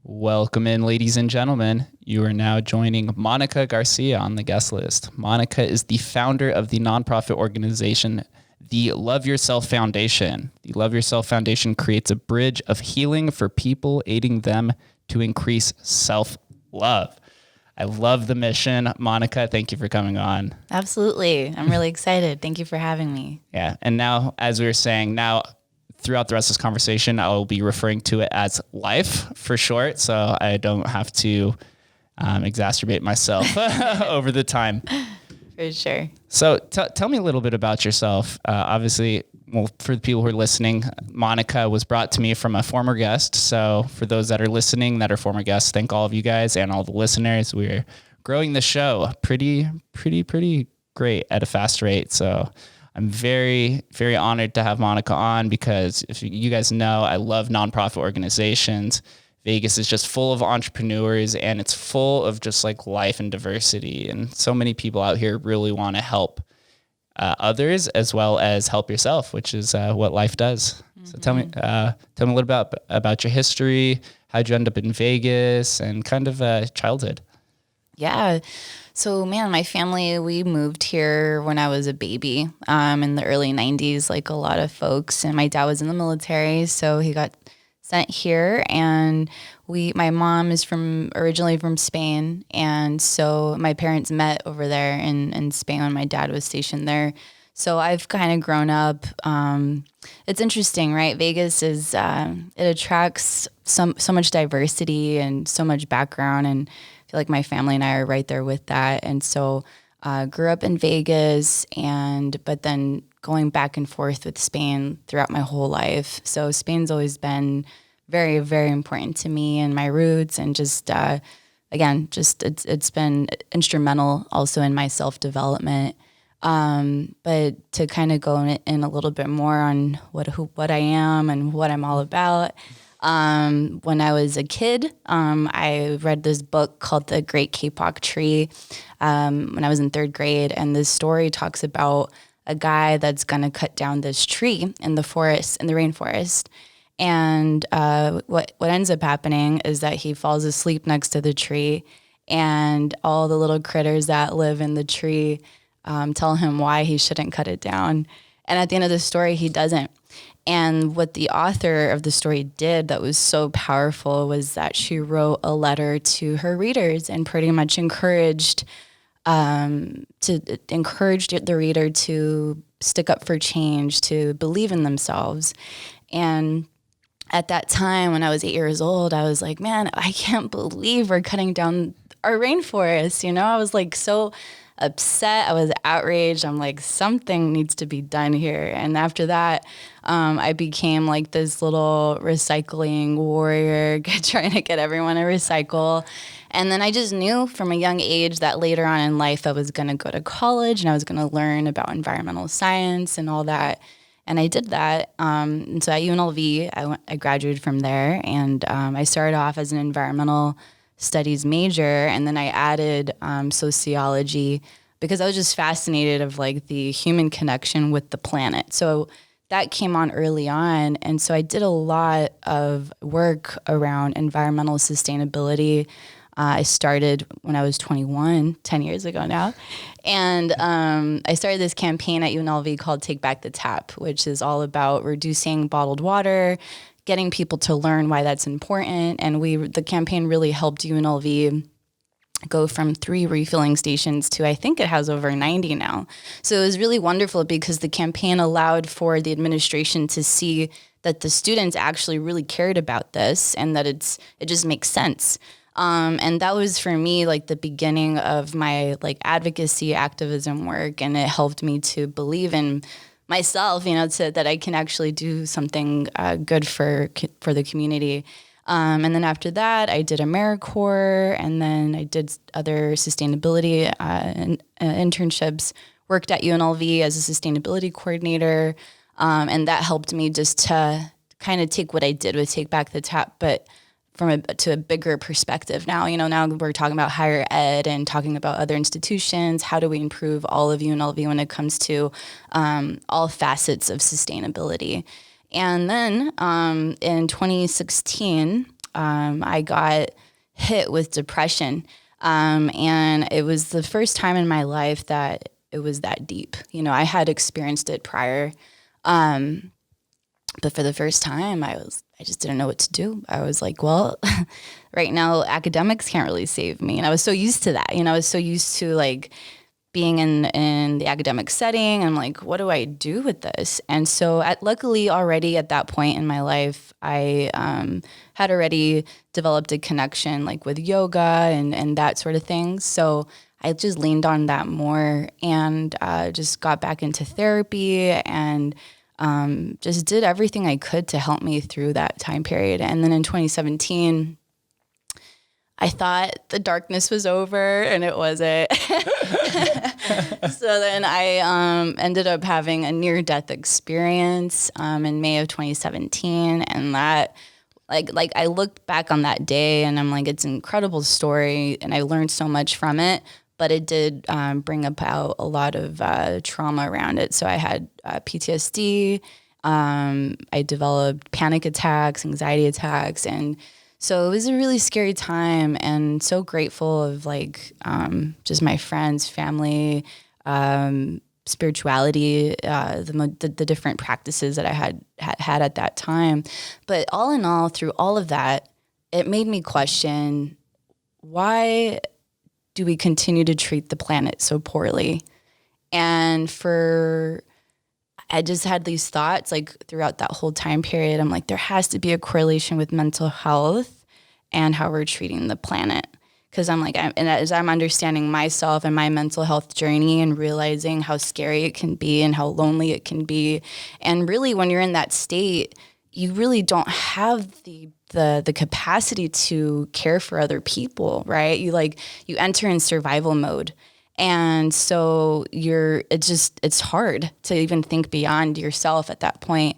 Welcome in, ladies and gentlemen. You are now joining Monica Garcia on the guest list. Monica is the founder of the nonprofit organization, the Love Yourself Foundation. The Love Yourself Foundation creates a bridge of healing for people, aiding them to increase self-love. I love the mission. Monica, thank you for coming on. Absolutely. I'm really excited. Thank you for having me. Yeah. And now, as we were saying, throughout the rest of this conversation, I will be referring to it as LYF for short, so I don't have to exacerbate myself over the time. For sure. So tell me a little bit about yourself. Obviously, well, for the people who are listening, Monica was brought to me from a former guest. So for those that are listening that are former guests, thank all of you guys and all the listeners. We're growing the show pretty great at a fast rate. So I'm very, very honored to have Monica on because if you guys know, I love nonprofit organizations. Vegas is just full of entrepreneurs and it's full of just like life and diversity. And so many people out here really want to help others as well as help yourself, which is what LYF does. Mm-hmm. So tell me a little bit about your history. How'd you end up in Vegas and kind of childhood? Yeah. So, my family, we moved here when I was a baby in the early 90s, like a lot of folks. And my dad was in the military, so he got sent here. And my mom is originally from Spain. And so my parents met over there in Spain when my dad was stationed there. So I've kind of grown up. It's interesting, right? Vegas it attracts so much diversity and so much background, and like my family and I are right there with that. And so grew up in Vegas but then going back and forth with Spain throughout my whole life. So Spain's always been very, very important to me and my roots, and just it's been instrumental also in my self-development. But to kind of go in a little bit more on what I am and what I'm all about. When I was a kid, I read this book called The Great Kapok Tree when I was in third grade. And this story talks about a guy that's going to cut down this tree in the rainforest. And what ends up happening is that he falls asleep next to the tree, and all the little critters that live in the tree tell him why he shouldn't cut it down. And at the end of the story, he doesn't. And what the author of the story did that was so powerful was that she wrote a letter to her readers and pretty much encouraged the reader to stick up for change, to believe in themselves. And at that time, when I was 8 years old, I was like, man, I can't believe we're cutting down our rainforest. I was like so upset. I was outraged. I'm like, something needs to be done here. And after that, I became like this little recycling warrior, trying to get everyone to recycle. And then I just knew from a young age that later on in life, I was going to go to college and I was going to learn about environmental science and all that. And I did that. And so at UNLV, I graduated from there, and I started off as an environmental studies major, and then I added sociology because I was just fascinated of like the human connection with the planet. So that came on early on, and so I did a lot of work around environmental sustainability. I started when I was 21, 10 years ago now, and I started this campaign at UNLV called Take Back the Tap, which is all about reducing bottled water, getting people to learn why that's important. And the campaign really helped UNLV go from 3 refilling stations to, I think it has over 90 now. So it was really wonderful because the campaign allowed for the administration to see that the students actually really cared about this and that it just makes sense. And that was for me like the beginning of my like advocacy activism work, and it helped me to believe in myself, that I can actually do something good for the community. And then after that, I did AmeriCorps, and then I did other sustainability internships, worked at UNLV as a sustainability coordinator, and that helped me just to kind of take what I did with Take Back the Tap, but to a bigger perspective now. Now we're talking about higher ed and talking about other institutions. How do we improve all of UNLV when it comes to all facets of sustainability? And then in 2016, I got hit with depression. And it was the first time in my life that it was that deep. I had experienced it prior. But for the first time, I just didn't know what to do. I was like, well, right now academics can't really save me. And I was so used to that. I was so used to like being in the academic setting. And I'm like, what do I do with this? And so luckily already at that point in my life, I had already developed a connection like with yoga and that sort of thing. So I just leaned on that more and just got back into therapy and just did everything I could to help me through that time period. And then in 2017, I thought the darkness was over, and it wasn't. So then I ended up having a near-death experience in May of 2017, and that, like I look back on that day, and I'm like, it's an incredible story, and I learned so much from it. But it did bring about a lot of trauma around it. So I had PTSD. I developed panic attacks, anxiety attacks, and so it was a really scary time. And so grateful of like just my friends, family, spirituality, the different practices that I had at that time. But all in all, through all of that, it made me question, why do we continue to treat the planet so poorly? And I just had these thoughts like throughout that whole time period. I'm like, there has to be a correlation with mental health and how we're treating the planet. Because I'm like, and as I'm understanding myself and my mental health journey and realizing how scary it can be and how lonely it can be. And really when you're in that state, you really don't have the capacity to care for other people, right? You enter in survival mode. And so it's hard to even think beyond yourself at that point.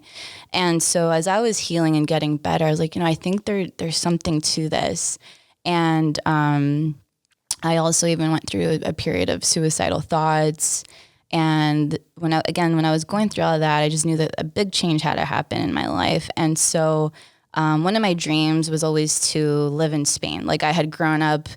And so as I was healing and getting better, I was like, I think there's something to this. And I also even went through a period of suicidal thoughts. And when I was going through all of that, I just knew that a big change had to happen in my life. And so one of my dreams was always to live in Spain. Like I had grown up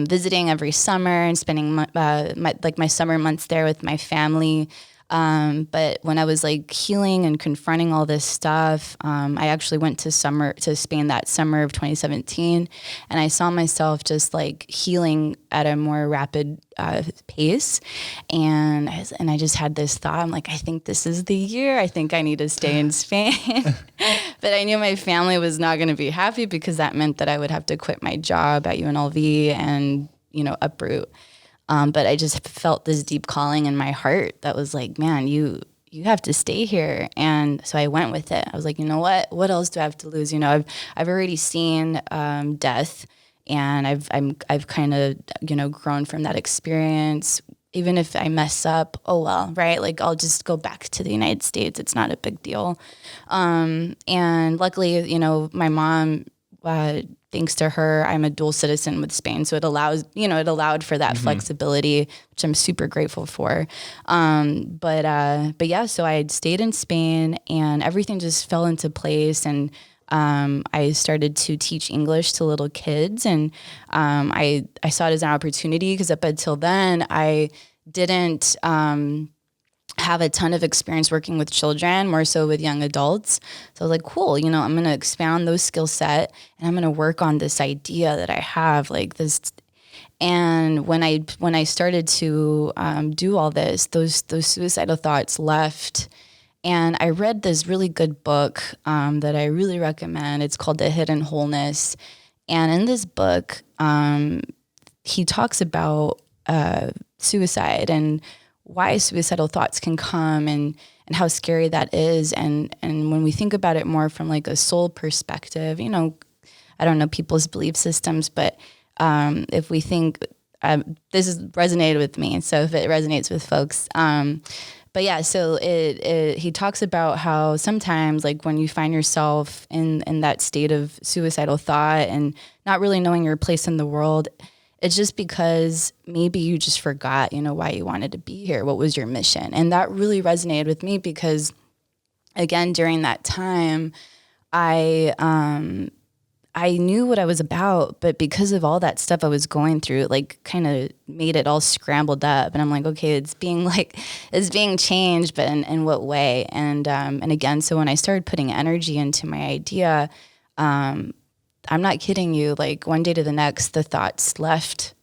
visiting every summer and spending my summer months there with my family. But when I was like healing and confronting all this stuff, I actually went to Spain that summer of 2017, and I saw myself just like healing at a more rapid pace. And I just had this thought, I'm like, I think this is the year. I think I need to stay in Spain. But I knew my family was not going to be happy because that meant that I would have to quit my job at UNLV and, uproot. But I just felt this deep calling in my heart that was like, man, you have to stay here. And so I went with it. I was like, you know what else do I have to lose? I've already seen death, and I've kind of, grown from that experience. Even if I mess up, oh well, right? Like I'll just go back to the United States. It's not a big deal. And luckily, my mom, thanks to her, I'm a dual citizen with Spain. So it allowed for that flexibility, which I'm super grateful for. But yeah, so I had stayed in Spain and everything just fell into place. And I started to teach English to little kids. And I saw it as an opportunity because up until then, I didn't have a ton of experience working with children, more so with young adults. So I was like, cool, I'm going to expound those skill set and I'm going to work on this idea that I have like this. And when I started to do all this, those suicidal thoughts left. And I read this really good book that I really recommend. It's called The Hidden Wholeness. And in this book, he talks about suicide and why suicidal thoughts can come and how scary that is. And when we think about it more from like a soul perspective, I don't know people's belief systems, but if we think, this has resonated with me. So if it resonates with folks, but yeah, so he talks about how sometimes like when you find yourself in that state of suicidal thought and not really knowing your place in the world, it's just because maybe you just forgot, why you wanted to be here. What was your mission? And that really resonated with me because, again, during that time, I I knew what I was about, but because of all that stuff I was going through, it like kind of made it all scrambled up. And I'm like, okay, it's being changed, but in what way? And again, so when I started putting energy into my idea, I'm not kidding you. Like one day to the next, the thoughts left,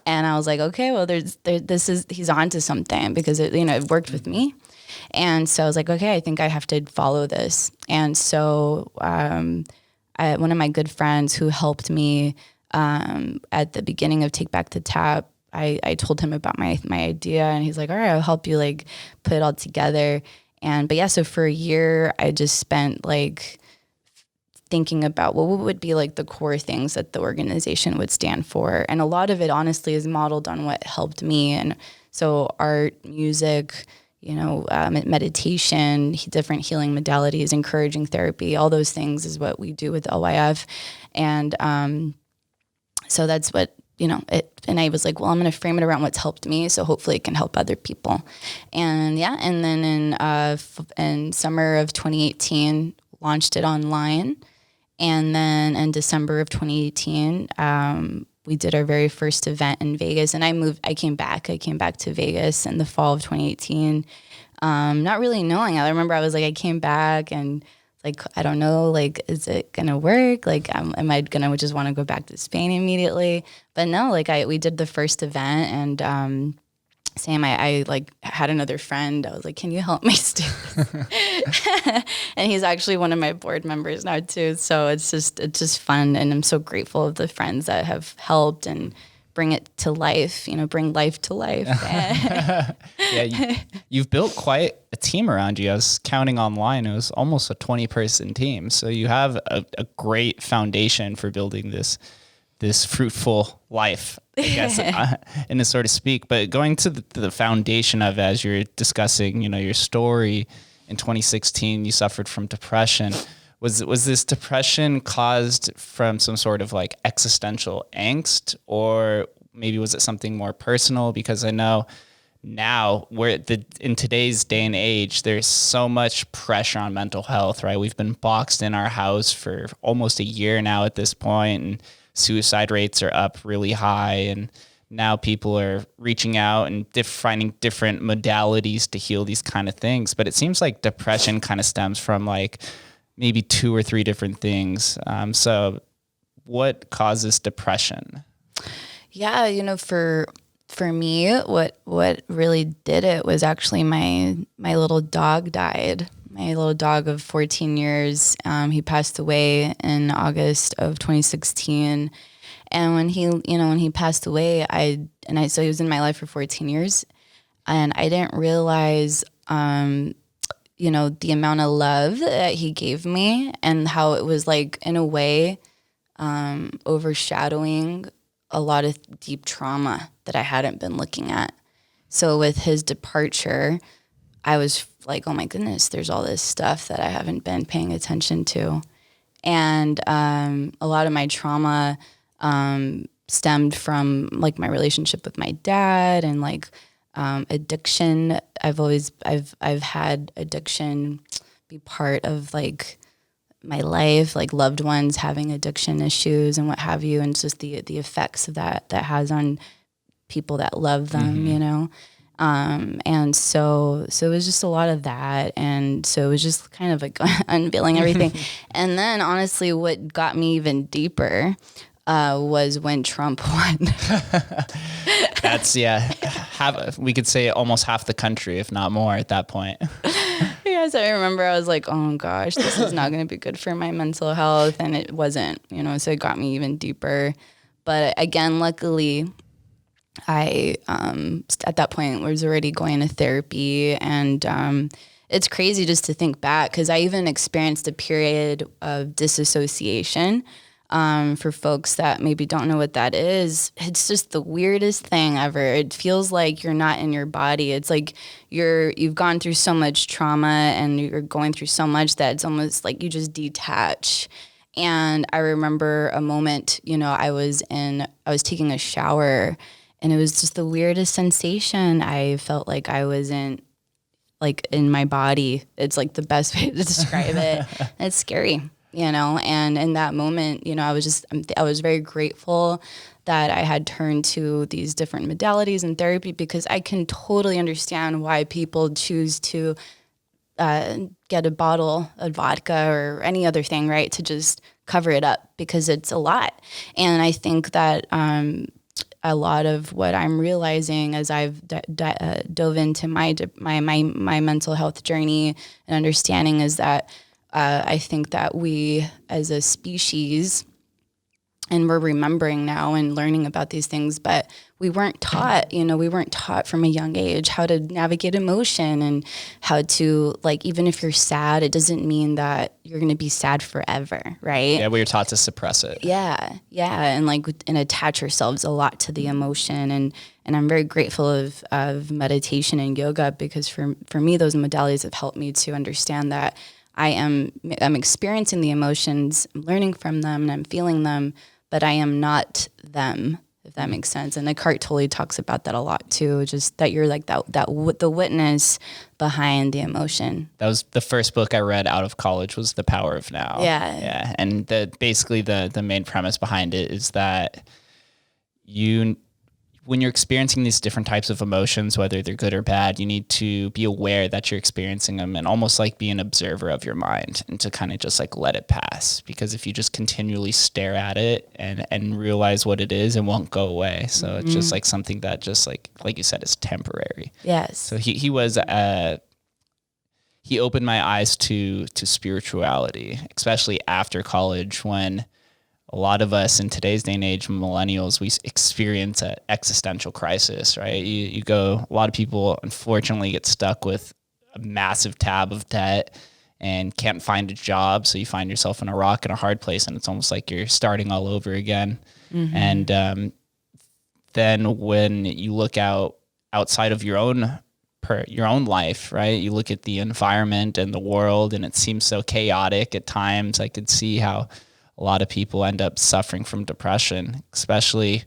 and I was like, okay, well, he's onto something, because it worked with me. And so I was like, okay, I think I have to follow this. And so, one of my good friends who helped me at the beginning of Take Back the Tap, I told him about my idea, and he's like, all right, I'll help you like put it all together. But yeah, so for a year, I just spent like thinking about what would be like the core things that the organization would stand for. And a lot of it honestly is modeled on what helped me. And so art, music, meditation, different healing modalities, encouraging therapy, all those things is what we do with LYF. And so that's what, and I was like, well, I'm going to frame it around what's helped me, so hopefully it can help other people. And yeah, and then in summer of 2018, launched it online. And then in December of 2018, we did our very first event in Vegas, and I came back to Vegas in the fall of 2018. Not really knowing. I remember I was like, I came back and like, I don't know, like, is it going to work? Like, am I going to just want to go back to Spain immediately? But no, like we did the first event, and Sam, I like had another friend. I was like, can you help me stay? And he's actually one of my board members now too. So it's just fun. And I'm so grateful of the friends that have helped and bring it to life, bring life to life. Yeah, you've built quite a team around you. I was counting online. It was almost a 20-person team. So you have a great foundation for building this fruitful life, I guess, in a sort of speak. But going to the foundation of, as you're discussing, your story in 2016, you suffered from depression. Was this depression caused from some sort of like existential angst, or maybe was it something more personal? Because I know now in today's day and age, there's so much pressure on mental health, right? We've been boxed in our house for almost a year now at this point, and suicide rates are up really high, and now people are reaching out and finding different modalities to heal these kind of things. But it seems like depression kind of stems from like maybe 2 or 3 different things. So what causes depression? Yeah, for me, what really did it was actually my little dog died. My little dog of 14 years, he passed away in August of 2016. And when he passed away, so he was in my life for 14 years, and I didn't realize, the amount of love that he gave me, and how it was like, in a way, overshadowing a lot of deep trauma that I hadn't been looking at. So with his departure, I was like, oh my goodness, there's all this stuff that I haven't been paying attention to. And a lot of my trauma stemmed from like my relationship with my dad, and like addiction. I've had addiction be part of like my life, like loved ones having addiction issues and what have you, and just the effects of that has on people that love them, and so it was just a lot of that, and so it was just kind of like unveiling everything. And then honestly, what got me even deeper was when Trump won. That's we could say almost half the country, if not more, at that point. Yes, I remember I was like, oh gosh, this is not going to be good for my mental health, and it wasn't, so it got me even deeper. But again, luckily, I at that point was already going to therapy, and it's crazy just to think back, because I even experienced a period of disassociation. For folks that maybe don't know what that is, it's just the weirdest thing ever. It feels like you're not in your body. It's like you've gone through so much trauma, and you're going through so much that it's almost like you just detach. And I remember a moment, I was taking a shower, and it was just the weirdest sensation. I felt like I wasn't like in my body. It's like the best way to describe it. It's scary. and in that moment, I was very grateful that I had turned to these different modalities and therapy, because I can totally understand why people choose to get a bottle of vodka or any other thing, right, to just cover it up, because it's a lot. And I think that a lot of what I'm realizing as I've dove into my mental health journey and understanding is that I think that we as a species, and we're remembering now and learning about these things, but we weren't taught, from a young age how to navigate emotion and how to, like, even if you're sad, it doesn't mean that you're going to be sad forever, right? Yeah, we were taught to suppress it. Yeah, and attach ourselves a lot to the emotion, and I'm very grateful of meditation and yoga, because for me, those modalities have helped me to understand that I'm experiencing the emotions, I'm learning from them, and I'm feeling them, but I am not them, if that makes sense. And Eckhart Tolle talks about that a lot too, just that you're like the witness behind the emotion. That was the first book I read out of college, was The Power of Now. Yeah. And basically the main premise behind it is that when you're experiencing these different types of emotions, whether they're good or bad, you need to be aware that you're experiencing them, and almost like be an observer of your mind, and to kind of just like let it pass. Because if you just continually stare at it and realize what it is, it won't go away. So It's just like something that just like you said, is temporary. Yes. So he opened my eyes to spirituality, especially after college, when a lot of us in today's day and age, millennials, we experience an existential crisis, right? A lot of people unfortunately get stuck with a massive tab of debt and can't find a job. So you find yourself in a rock and a hard place, and it's almost like you're starting all over again. Mm-hmm. And then when you look outside of your own life, right? You look at the environment and the world, and it seems so chaotic at times. I could see how a lot of people end up suffering from depression, especially,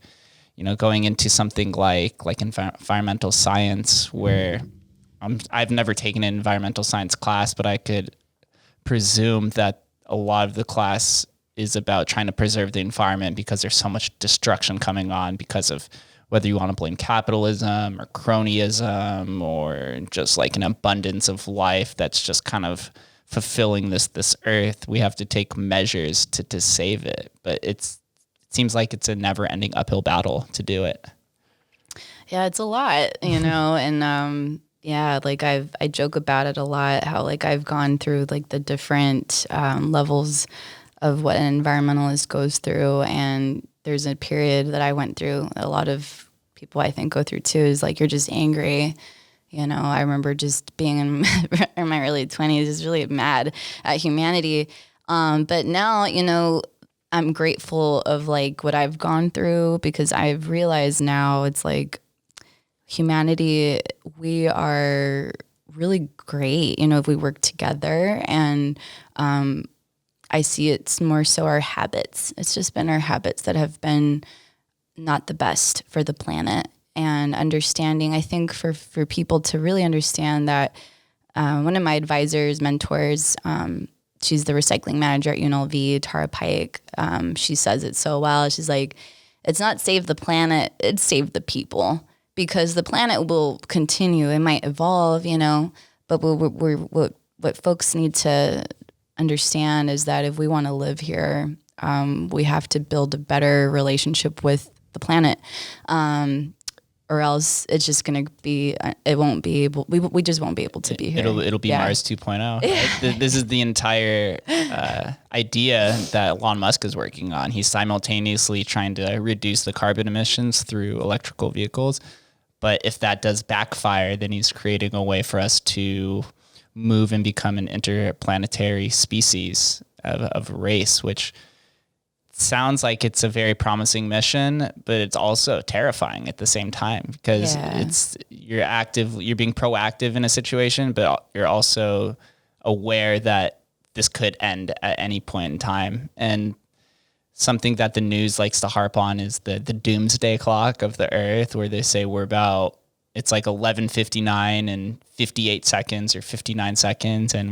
going into something like environmental science, where I've never taken an environmental science class, but I could presume that a lot of the class is about trying to preserve the environment, because there's so much destruction coming on because of whether you want to blame capitalism or cronyism, or just like an abundance of life that's just kind of fulfilling this earth. We have to take measures to save it, but it seems like it's a never-ending uphill battle to do it. Yeah, it's a lot, and like I joke about it a lot, how like I've gone through like the different levels of what an environmentalist goes through, and there's a period that I went through, a lot of people I think go through too, is like you're just angry. I remember just being in my early 20s, just really mad at humanity. But now, I'm grateful of like what I've gone through, because I've realized now it's like humanity, we are really great, if we work together. And I see it's more so our habits. It's just been our habits that have been not the best for the planet. And understanding, I think for people to really understand that, one of my advisors, mentors, she's the recycling manager at UNLV, Tara Pike. She says it so well. She's like, it's not save the planet, it's save the people, because the planet will continue. It might evolve, but what folks need to understand is that if we want to live here, we have to build a better relationship with the planet. Or else it's just going to be, it won't be able, we just won't be able to be here. It'll be Mars 2.0. Right? This is the entire idea that Elon Musk is working on. He's simultaneously trying to reduce the carbon emissions through electrical vehicles. But if that does backfire, then he's creating a way for us to move and become an interplanetary species of race, which sounds like it's a very promising mission, but it's also terrifying at the same time, because you're being proactive in a situation, but you're also aware that this could end at any point in time. And something that the news likes to harp on is the doomsday clock of the earth, where they say it's like 11:59 and 58 seconds or 59 seconds. And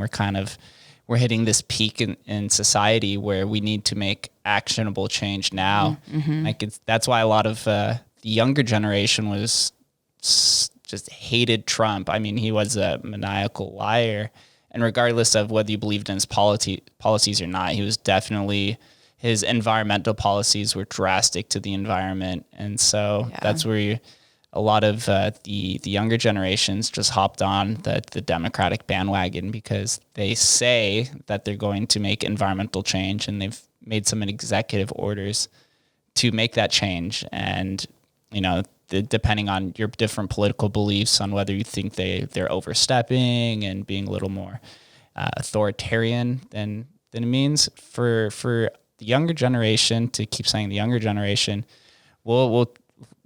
we're hitting this peak in society where we need to make actionable change now. Like that's why a lot of the younger generation was just hated Trump. I mean, he was a maniacal liar, and regardless of whether you believed in his policies or not, he was definitely, his environmental policies were drastic to the environment. And so that's where a lot of the younger generations just hopped on the Democratic bandwagon, because they say that they're going to make environmental change, and they've made some executive orders to make that change. And, you know, depending on your different political beliefs on whether you think they're overstepping and being a little more authoritarian than it means, for the younger generation, to keep saying the younger generation, we'll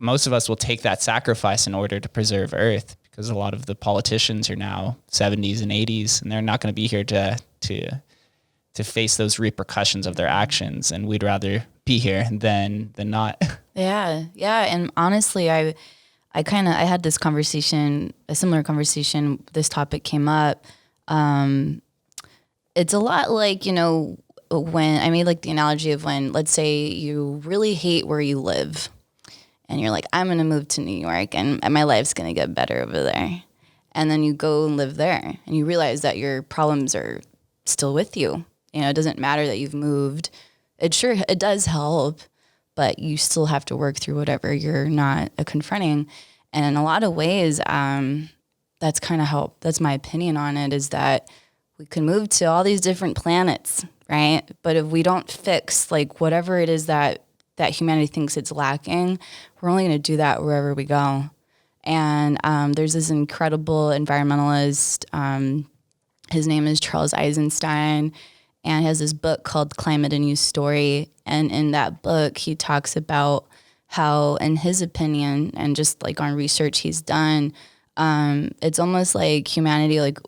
most of us will take that sacrifice in order to preserve Earth, because a lot of the politicians are now 70s and 80s, and they're not going to be here to face those repercussions of their actions. And we'd rather be here than not. Yeah. And honestly, I had this conversation, a similar conversation. This topic came up. It's a lot like, you know, when I made like the analogy of when, let's say you really hate where you live, and you're like, I'm going to move to New York and my life's going to get better over there. And then you go and live there, and you realize that your problems are still with you. You know, it doesn't matter that you've moved. It does help, but you still have to work through whatever you're not confronting. And in a lot of ways, that's kind of how, that's my opinion on it, is that we can move to all these different planets, right? But if we don't fix like whatever it is that humanity thinks it's lacking, we're only going to do that wherever we go. And there's this incredible environmentalist, his name is Charles Eisenstein, and he has this book called Climate: A New Story. And in that book, he talks about how, in his opinion, and just like on research he's done, it's almost like humanity, like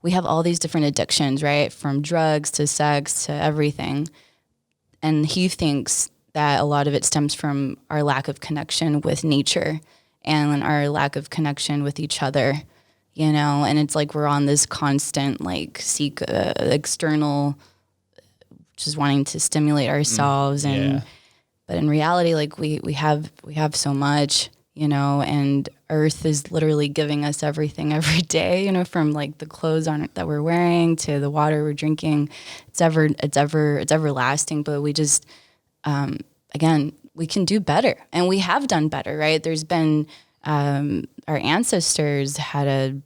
we have all these different addictions, right? From drugs to sex to everything. And he thinks that a lot of it stems from our lack of connection with nature and our lack of connection with each other, you know? And it's like we're on this constant, like, seek external, just wanting to stimulate ourselves. But in reality, like, we have so much, you know, and Earth is literally giving us everything every day, you know, from like the clothes that we're wearing to the water we're drinking. It's everlasting, but we just, again, we can do better, and we have done better, right? There's been, our ancestors had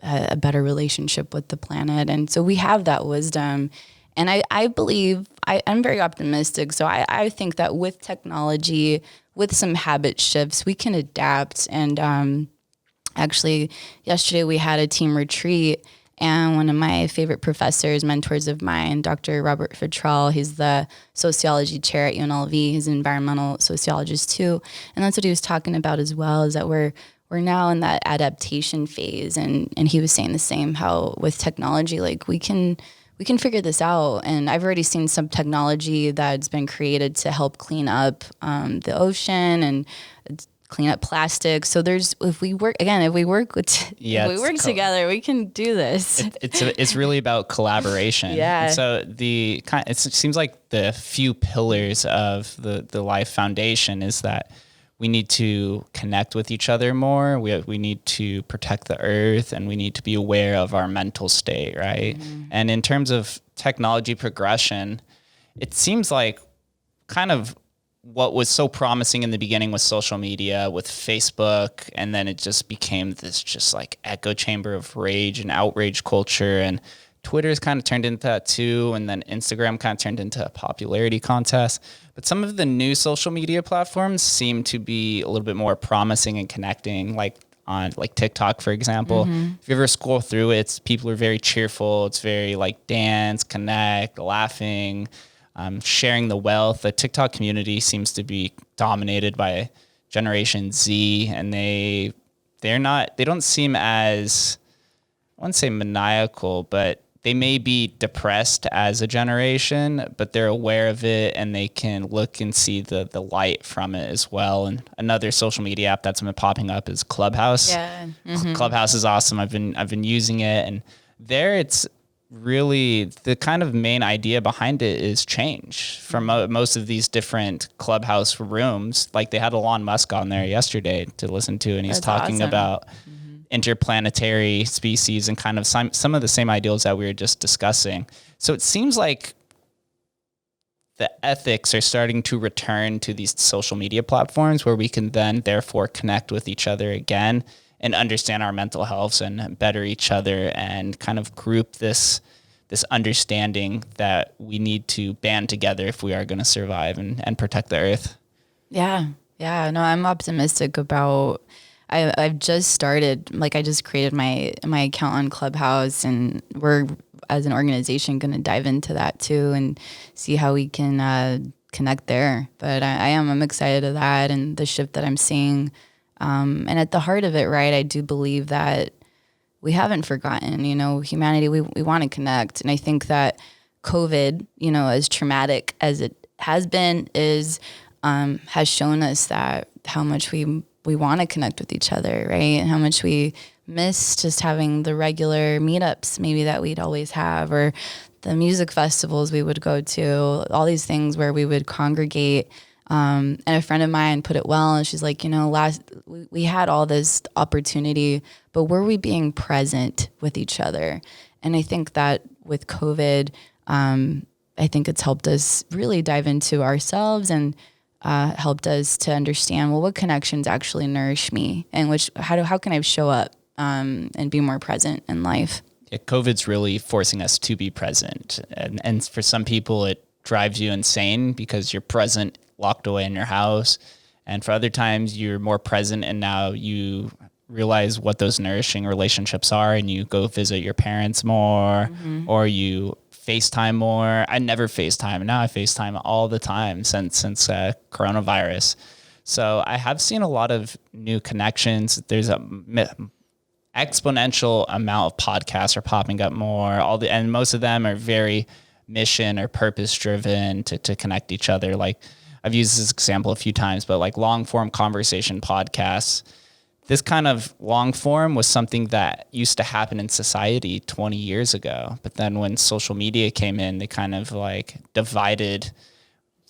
a better relationship with the planet. And so we have that wisdom. And I believe, I'm very optimistic. So I think that with technology, with some habit shifts, we can adapt. And actually, yesterday we had a team retreat, and one of my favorite professors, mentors of mine, Dr. Robert Fittrell, he's the sociology chair at UNLV. He's an environmental sociologist too. And that's what he was talking about as well, is that we're now in that adaptation phase. And he was saying the same, how with technology, like we can figure this out. And I've already seen some technology that's been created to help clean up the ocean and clean up plastic. So if we work together, we can do this. It's really about collaboration. Yeah. And so it seems like the few pillars of the Life Foundation is that we need to connect with each other more. We need to protect the earth, and we need to be aware of our mental state, right? Mm-hmm. And in terms of technology progression, it seems like kind of what was so promising in the beginning with social media, with Facebook, and then it just became this just like echo chamber of rage and outrage culture. And Twitter's kind of turned into that too. And then Instagram kind of turned into a popularity contest. But some of the new social media platforms seem to be a little bit more promising and connecting, like on like TikTok, for example. Mm-hmm. If you ever scroll through it, people are very cheerful. It's very like dance, connect, laughing, sharing the wealth. The TikTok community seems to be dominated by Generation Z, and they don't seem as, I wouldn't say maniacal, but they may be depressed as a generation, but they're aware of it, and they can look and see the light from it as well. And another social media app that's been popping up is Clubhouse. Yeah. Mm-hmm. Clubhouse is awesome. I've been using it, and there really the kind of main idea behind it is change from most of these different clubhouse rooms. Like they had Elon Musk on there yesterday to listen to, and he's That's talking awesome. about interplanetary species and kind of some of the same ideals that we were just discussing. So it seems like the ethics are starting to return to these social media platforms where we can then therefore connect with each other again and understand our mental health and better each other and kind of group this understanding that we need to band together if we are going to survive and protect the earth. Yeah. Yeah. No, I'm optimistic about, I've just started, like I just created my account on Clubhouse, and we're as an organization going to dive into that too and see how we can connect there. But I'm excited of that and the shift that I'm seeing. And at the heart of it, right, I do believe that we haven't forgotten, humanity, we want to connect. And I think that COVID, as traumatic as it has been, has shown us that how much we want to connect with each other, right? And how much we miss just having the regular meetups maybe that we'd always have, or the music festivals we would go to, all these things where we would congregate. And a friend of mine put it well, and she's like, we had all this opportunity, but were we being present with each other? And I think that with COVID, I think it's helped us really dive into ourselves and helped us to understand, well, what connections actually nourish me, and how can I show up and be more present in life? Yeah, COVID's really forcing us to be present. And for some people, it drives you insane because you're present locked away in your house. And for other times you're more present and now you realize what those nourishing relationships are and you go visit your parents more, or you FaceTime more. I never FaceTime, and now I FaceTime all the time since coronavirus. So I have seen a lot of new connections. There's a exponential amount of podcasts are popping up more. And most of them are very mission or purpose driven to connect each other. Like I've used this example a few times, but like long form conversation podcasts, this kind of long form was something that used to happen in society 20 years ago. But then when social media came in, they kind of like divided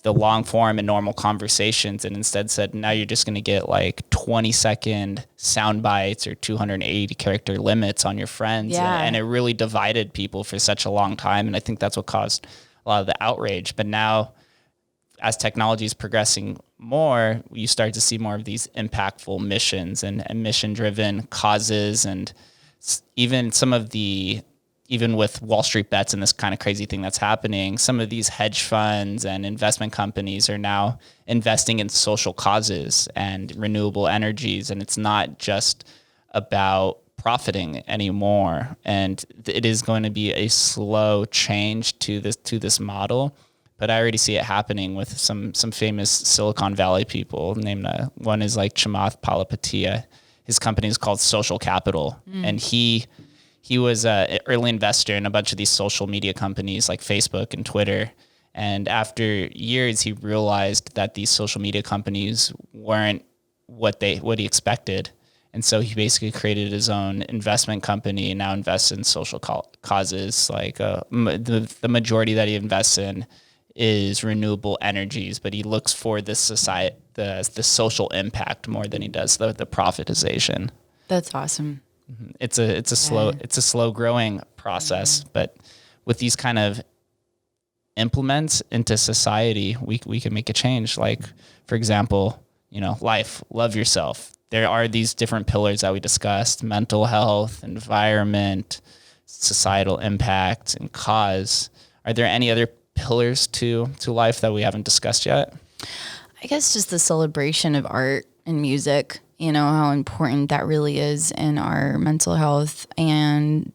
the long form and normal conversations and instead said, now you're just going to get like 20-second sound bites or 280 character limits on your friends. Yeah. And it really divided people for such a long time. And I think that's what caused a lot of the outrage. But now, as technology is progressing more, you start to see more of these impactful missions and mission-driven causes, and even even with Wall Street bets and this kind of crazy thing that's happening, some of these hedge funds and investment companies are now investing in social causes and renewable energies, and it's not just about profiting anymore. And it is going to be a slow change to this model. But I already see it happening with some famous Silicon Valley people. Named one is like Chamath Palihapitiya. His company is called Social Capital, and he was an early investor in a bunch of these social media companies like Facebook and Twitter. And after years, he realized that these social media companies weren't what he expected, and so he basically created his own investment company and now invests in social causes. Like the majority that he invests in is renewable energies, but he looks for the social impact more than he does the profitization. That's awesome. It's a slow growing process, but with these kind of implements into society, we can make a change. Like, for example, life, love yourself. There are these different pillars that we discussed: mental health, environment, societal impact, and cause. Are there any other pillars to life that we haven't discussed yet? I guess just the celebration of art and music, how important that really is in our mental health, and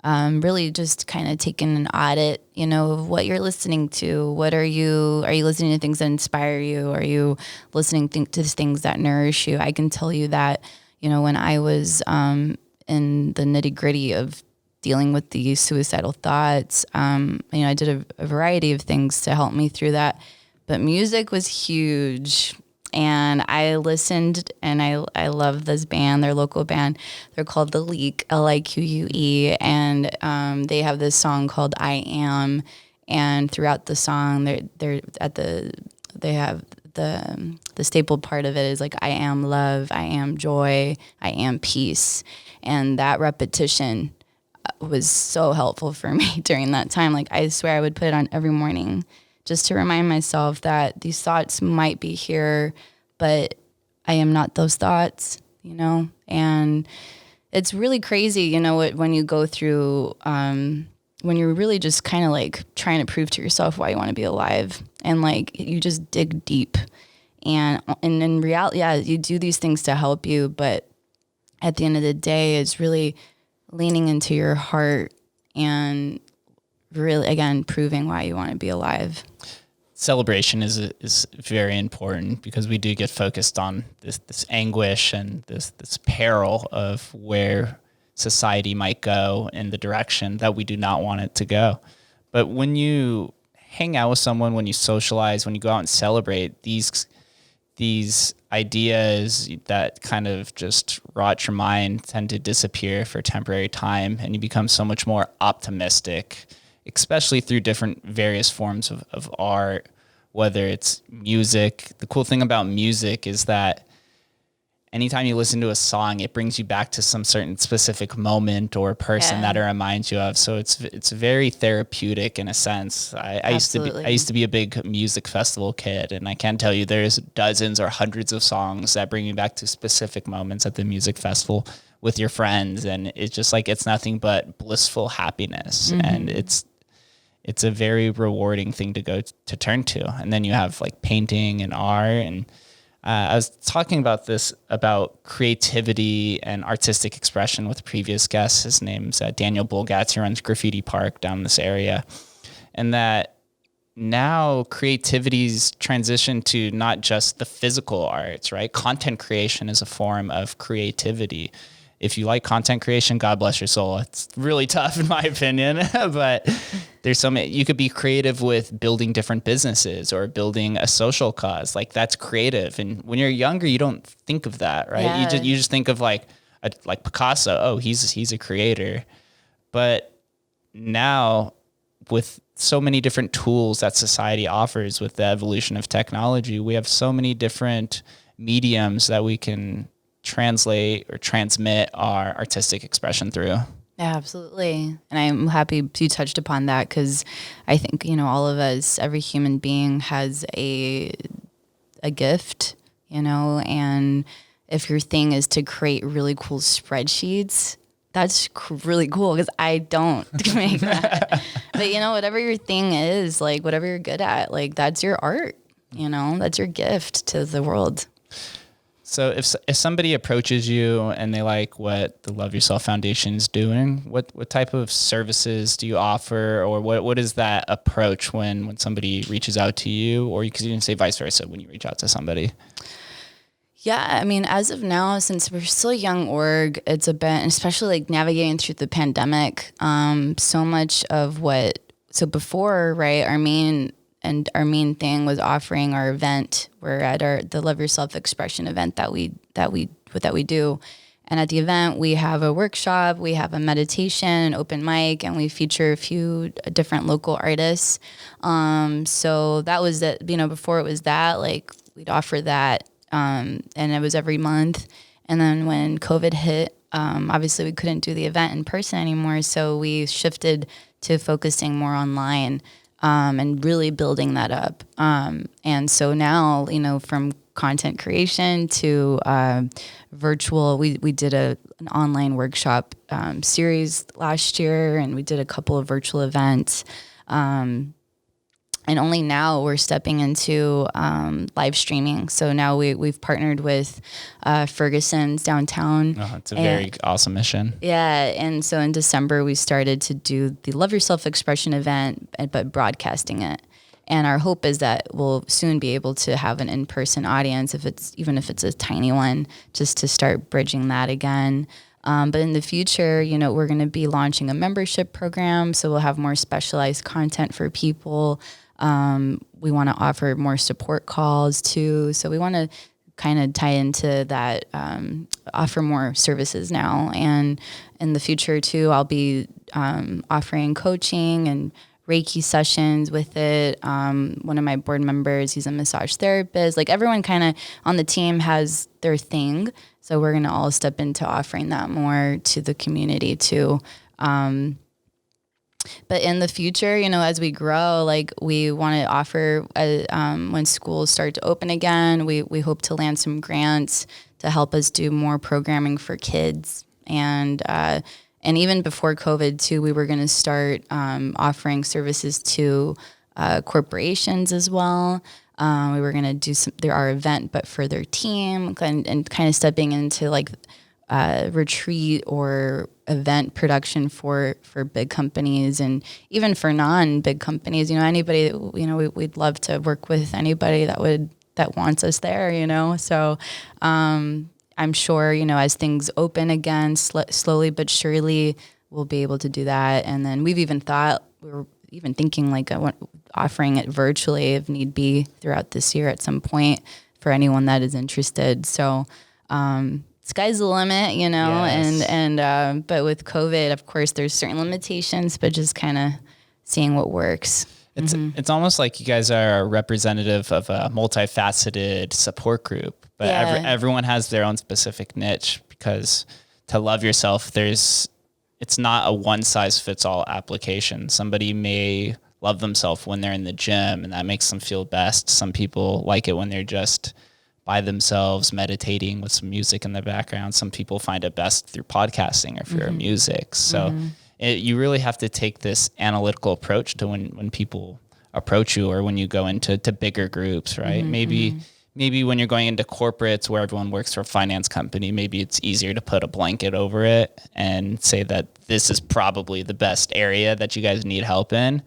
really just kind of taking an audit, of what you're listening to. Are you listening to things that inspire you? Are you listening to things that nourish you? I can tell you that, when I was in the nitty gritty of dealing with these suicidal thoughts, I did a variety of things to help me through that, but music was huge. And I listened, and I love this band, their local band. They're called The Leak, Lique, and they have this song called I Am. And throughout the song, they have the staple part of it is like, I am love, I am joy, I am peace. And that repetition was so helpful for me during that time. Like, I swear I would put it on every morning just to remind myself that these thoughts might be here, but I am not those thoughts, And it's really crazy, when you go through, when you're really just kind of like trying to prove to yourself why you want to be alive, and like you just dig deep, and in reality, yeah, you do these things to help you, but at the end of the day, it's really leaning into your heart and really, again, proving why you want to be alive. Celebration is very important, because we do get focused on this anguish and this peril of where society might go in the direction that we do not want it to go. But when you hang out with someone, when you socialize, when you go out and celebrate, these ideas that kind of just rot your mind tend to disappear for a temporary time, and you become so much more optimistic, especially through different various forms of art, whether it's music. The cool thing about music is that anytime you listen to a song, it brings you back to some certain specific moment or person that it reminds you of. So it's very therapeutic in a sense. I used to be a big music festival kid, and I can tell you there's dozens or hundreds of songs that bring you back to specific moments at the music festival with your friends, and it's just like, it's nothing but blissful happiness. Mm-hmm. And it's a very rewarding thing to go to turn to. And then you have like painting and art, and I was talking about creativity and artistic expression with a previous guest. His name's Daniel Bulgatz. He runs Graffiti Park down in this area. And that now creativity's transitioned to not just the physical arts, right? Content creation is a form of creativity. If you like content creation, God bless your soul. It's really tough in my opinion, but there's you could be creative with building different businesses or building a social cause. Like, that's creative. And when you're younger, you don't think of that, right? Yeah. You just think of like Picasso. Oh, he's a creator. But now, with so many different tools that society offers with the evolution of technology, we have so many different mediums that we can translate or transmit our artistic expression through. Yeah, absolutely. And I'm happy you touched upon that, because I think, all of us, every human being has a gift, and if your thing is to create really cool spreadsheets, that's really cool, because I don't make that. But, whatever your thing is, like whatever you're good at, like that's your art, that's your gift to the world. So if somebody approaches you and they like what the Love Yourself Foundation is doing, what type of services do you offer, or what is that approach when somebody reaches out to you, or you could even say vice versa when you reach out to somebody? Yeah, I mean, as of now, since we're still a young org, it's a bit, especially like navigating through the pandemic, so much of so before, right, our main thing was offering our event. We're at the Love Yourself Expression event that we do. And at the event, we have a workshop, we have a meditation, an open mic, and we feature a few different local artists. So that was it. Before it was that, like we'd offer that, and it was every month. And then when COVID hit, obviously we couldn't do the event in person anymore. So we shifted to focusing more online. And really building that up. And so now, from content creation to virtual, we did an online workshop series last year, and we did a couple of virtual events. And only now we're stepping into live streaming. So now we've partnered with Ferguson's downtown. Oh, it's a very awesome mission. Yeah, and so in December we started to do the Love Yourself Expression event, but broadcasting it. And our hope is that we'll soon be able to have an in-person audience, even if it's a tiny one, just to start bridging that again. But in the future, we're going to be launching a membership program, so we'll have more specialized content for people. we want to offer more support calls too. So we want to kind of tie into that, offer more services now. And in the future too, I'll be offering coaching and Reiki sessions with it. One of my board members, he's a massage therapist. Like everyone kind of on the team has their thing. So we're going to all step into offering that more to the community too. But in the future, you know, as we grow, like we want to offer, when schools start to open again, we hope to land some grants to help us do more programming for kids. And even before COVID too, we were going to start offering services to corporations as well. We were going to do our event, but for their team and kind of stepping into like retreat or event production for big companies and even for non-big companies. You know, anybody, you know, we'd love to work with anybody that wants us there, you know. So I'm sure, you know, as things open again, slowly but surely, we'll be able to do that. And then we were even thinking like offering it virtually if need be throughout this year at some point for anyone that is interested. So sky's the limit, you know, Yes. and but with COVID, of course, there's certain limitations, but just kind of seeing what works. It's almost like you guys are a representative of a multifaceted support group, but everyone has their own specific niche, because to love yourself, it's not a one size fits all application. Somebody may love themselves when they're in the gym and that makes them feel best. Some people like it when they're just by themselves meditating with some music in the background. Some people find it best through podcasting or through music. So you really have to take this analytical approach to when people approach you or when you go into bigger groups, right? Maybe when you're going into corporates where everyone works for a finance company, maybe it's easier to put a blanket over it and say that this is probably the best area that you guys need help in.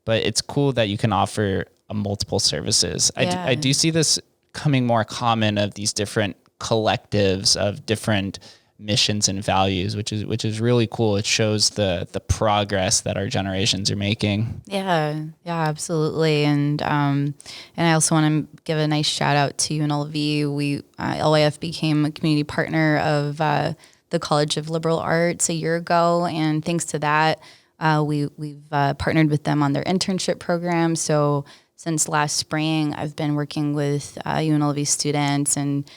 But it's cool that you can offer multiple services. I do see this coming more common of these different collectives of different missions and values, which is really cool. It shows the progress that our generations are making. Yeah, absolutely. And I also want to give a nice shout out to UNLV. LYF became a community partner of the College of Liberal Arts a year ago, and thanks to that, we've partnered with them on their internship program. So since last spring, I've been working with UNLV students and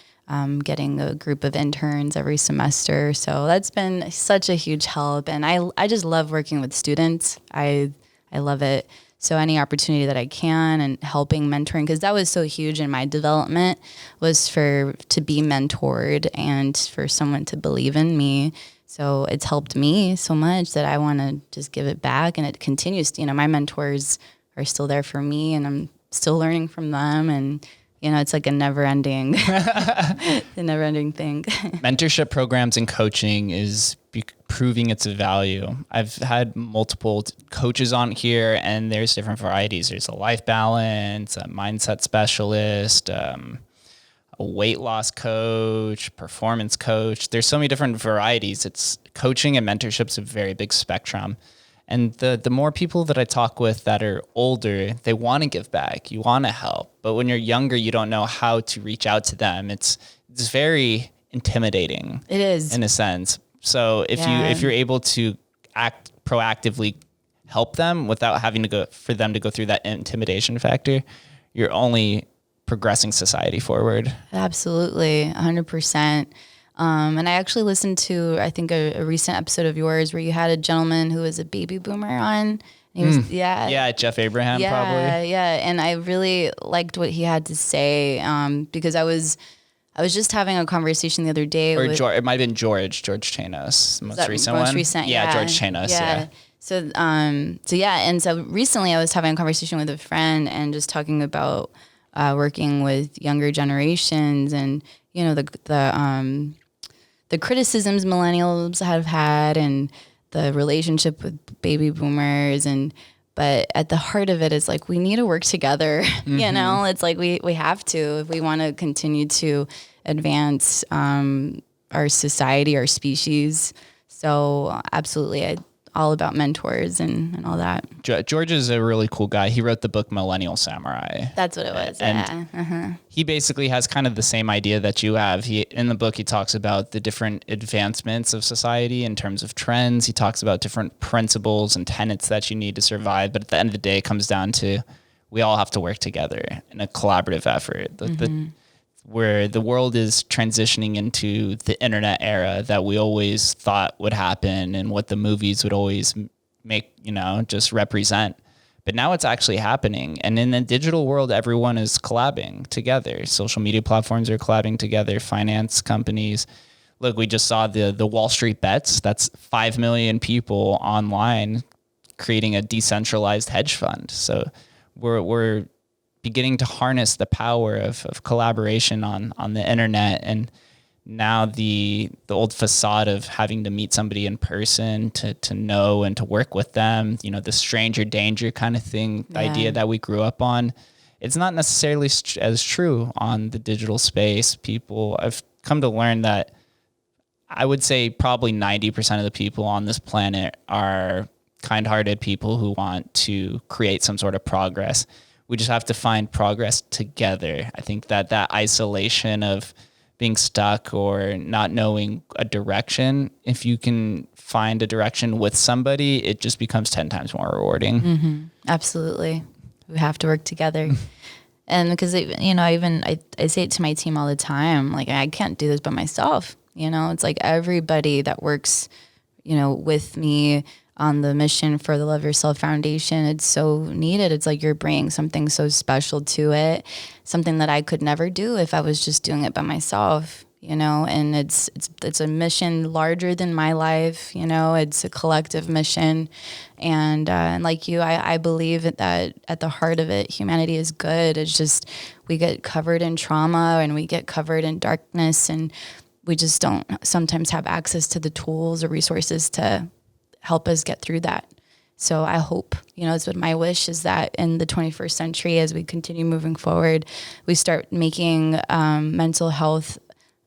getting a group of interns every semester. So that's been such a huge help. And I just love working with students. I love it. So any opportunity that I can and helping mentoring, because that was so huge in my development, was to be mentored and for someone to believe in me. So it's helped me so much that I want to just give it back, and it continues. You know, my mentors are still there for me, and I'm still learning from them. And, you know, it's like a never-ending thing. Mentorship programs and coaching is proving its value. I've had multiple coaches on here, and there's different varieties. There's a life balance, a mindset specialist, a weight loss coach, performance coach. There's so many different varieties. It's coaching and mentorship is a very big spectrum. And the more people that I talk with that are older, they want to give back. You want to help. But when you're younger, you don't know how to reach out to them. It's very intimidating. It is. In a sense. So if you're able to act proactively, help them without having to go through that intimidation factor, you're only progressing society forward. Absolutely, 100%. And I actually listened to, I think, a recent episode of yours where you had a gentleman who was a baby boomer on. He was, Jeff Abraham, probably. Yeah, and I really liked what he had to say, because I was just having a conversation the other day. It might have been George Chanos, the most recent one. Yeah, George Chanos, yeah. So, and so recently I was having a conversation with a friend and just talking about working with younger generations and, you know, the criticisms millennials have had and the relationship with baby boomers, but at the heart of it is like, we need to work together. You know, it's like we have to, if we want to continue to advance our society, our species. So absolutely, all about mentors and all that. George is a really cool guy. He wrote the book Millennial Samurai. That's what it was. And he basically has kind of the same idea that you have. In the book, he talks about the different advancements of society in terms of trends. He talks about different principles and tenets that you need to survive. But at the end of the day, it comes down to we all have to work together in a collaborative effort. Where the world is transitioning into the internet era that we always thought would happen and what the movies would always make, just represent. But now it's actually happening. And in the digital world, everyone is collabing together. Social media platforms are collabing together, finance companies. Look, we just saw the Wall Street bets. That's 5 million people online creating a decentralized hedge fund. So we're beginning to harness the power of collaboration on the internet. And now the old facade of having to meet somebody in person to know and to work with them, the stranger danger kind of thing, the idea that we grew up on, it's not necessarily as true on the digital space. I've come to learn that I would say probably 90% of the people on this planet are kind-hearted people who want to create some sort of progress. We just have to find progress together. I think that isolation of being stuck or not knowing a direction, if you can find a direction with somebody, it just becomes 10 times more rewarding. Mm-hmm. Absolutely. We have to work together. And because, I say it to my team all the time, like, I can't do this by myself. It's like everybody that works, with me on the mission for the Love Yourself Foundation, it's so needed. It's like you're bringing something so special to it, something that I could never do if I was just doing it by myself, and it's a mission larger than my life, it's a collective mission. And like you, I believe that at the heart of it, humanity is good. It's just, we get covered in trauma and we get covered in darkness, and we just don't sometimes have access to the tools or resources to help us get through that. So I hope, it's what my wish is, that in the 21st century, as we continue moving forward, we start making mental health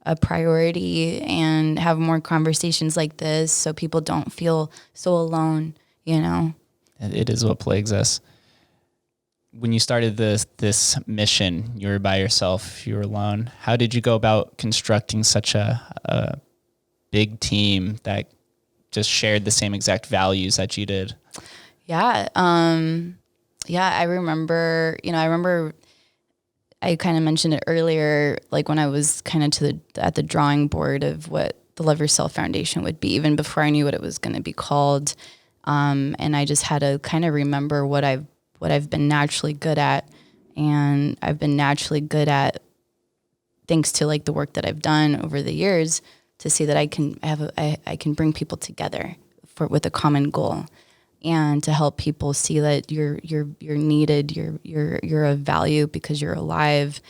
a priority and have more conversations like this so people don't feel so alone, It is what plagues us. When you started this mission, you were by yourself, you were alone. How did you go about constructing such a big team that just shared the same exact values that you did? Yeah. I remember, I kind of mentioned it earlier, like when I was kind of at the drawing board of what the Love Yourself Foundation would be, even before I knew what it was going to be called. And I just had to kind of remember what I've been naturally good at. And I've been naturally good at, thanks to like the work that I've done over the years, to see that I can bring people together with a common goal, and to help people see that you're needed, you're of value because you're alive.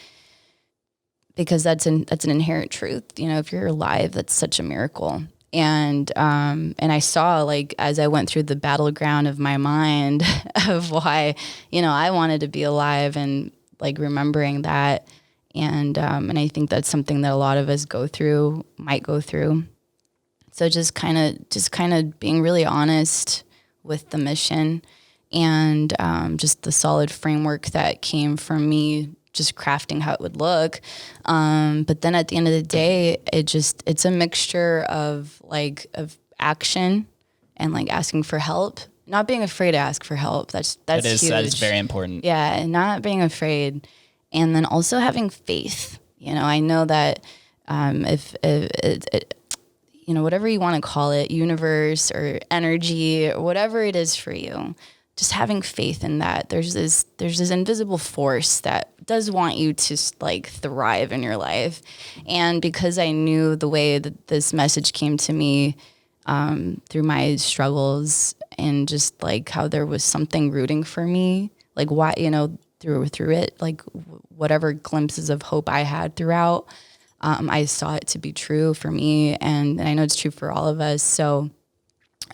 Because that's an inherent truth. If you're alive, that's such a miracle. And I saw, like, as I went through the battleground of my mind of why, I wanted to be alive, and like remembering that. And I think that's something that a lot of us might go through. So just kind of being really honest with the mission, and just the solid framework that came from me, just crafting how it would look. But then at the end of the day, it's a mixture of action and like asking for help, not being afraid to ask for help. That's huge. That is very important. Yeah. And not being afraid. And then also having faith. I know that if whatever you want to call it, universe or energy, or whatever it is for you, just having faith in that there's this invisible force that does want you to like thrive in your life. And because I knew the way that this message came to me through my struggles, and just like how there was something rooting for me, like why, through it, like whatever glimpses of hope I had throughout, I saw it to be true for me, and I know it's true for all of us. So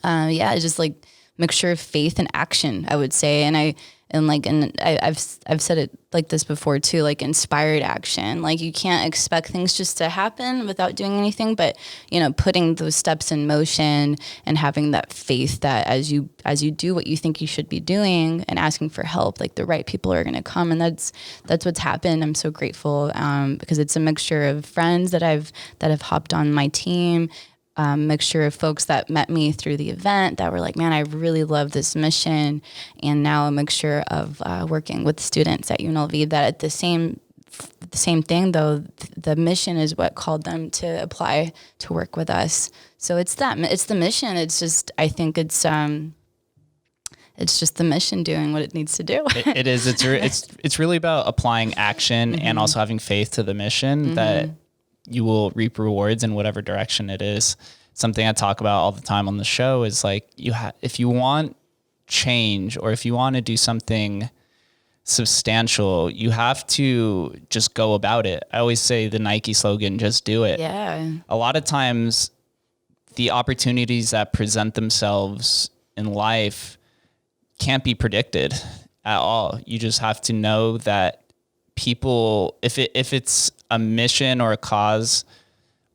it's just like mixture of faith and action, I would say. And I've said it like this before too, like inspired action. Like you can't expect things just to happen without doing anything, but putting those steps in motion and having that faith that as you do what you think you should be doing and asking for help, like the right people are going to come. And that's what's happened. I'm so grateful because it's a mixture of friends that have hopped on my team, mixture of folks that met me through the event that were like, man, I really love this mission. And now a mixture of working with students at UNLV that at the same thing, though, the mission is what called them to apply to work with us. So it's the mission. It's just, I think it's just the mission doing what it needs to do. It is. It's really about applying action and also having faith to the mission that you will reap rewards in whatever direction it is. Something I talk about all the time on the show is like, if you want change or if you want to do something substantial, you have to just go about it. I always say the Nike slogan, just do it. Yeah. A lot of times the opportunities that present themselves in life can't be predicted at all. You just have to know that people, if it's a mission or a cause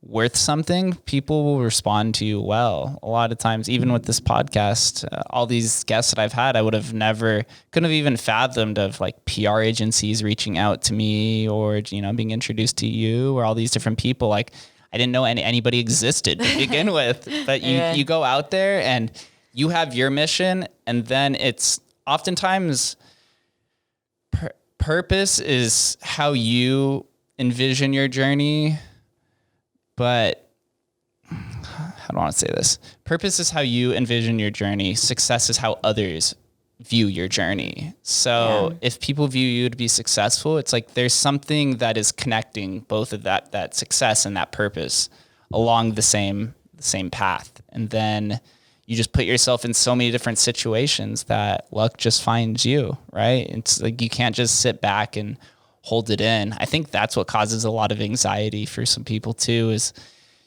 worth something, people will respond to you well. A lot of times, even with this podcast, all these guests that I've had, I couldn't have even fathomed of like PR agencies reaching out to me or, being introduced to you or all these different people. Like I didn't know anybody existed to begin with, but you go out there and you have your mission, and then it's oftentimes purpose is how you envision your journey, but how do I want to say this? Purpose is how you envision your journey. Success is how others view your journey. So if people view you to be successful, it's like there's something that is connecting both of that success and that purpose along the same path. And then you just put yourself in so many different situations that luck just finds you, right? It's like you can't just sit back and hold it in. I think that's what causes a lot of anxiety for some people too, is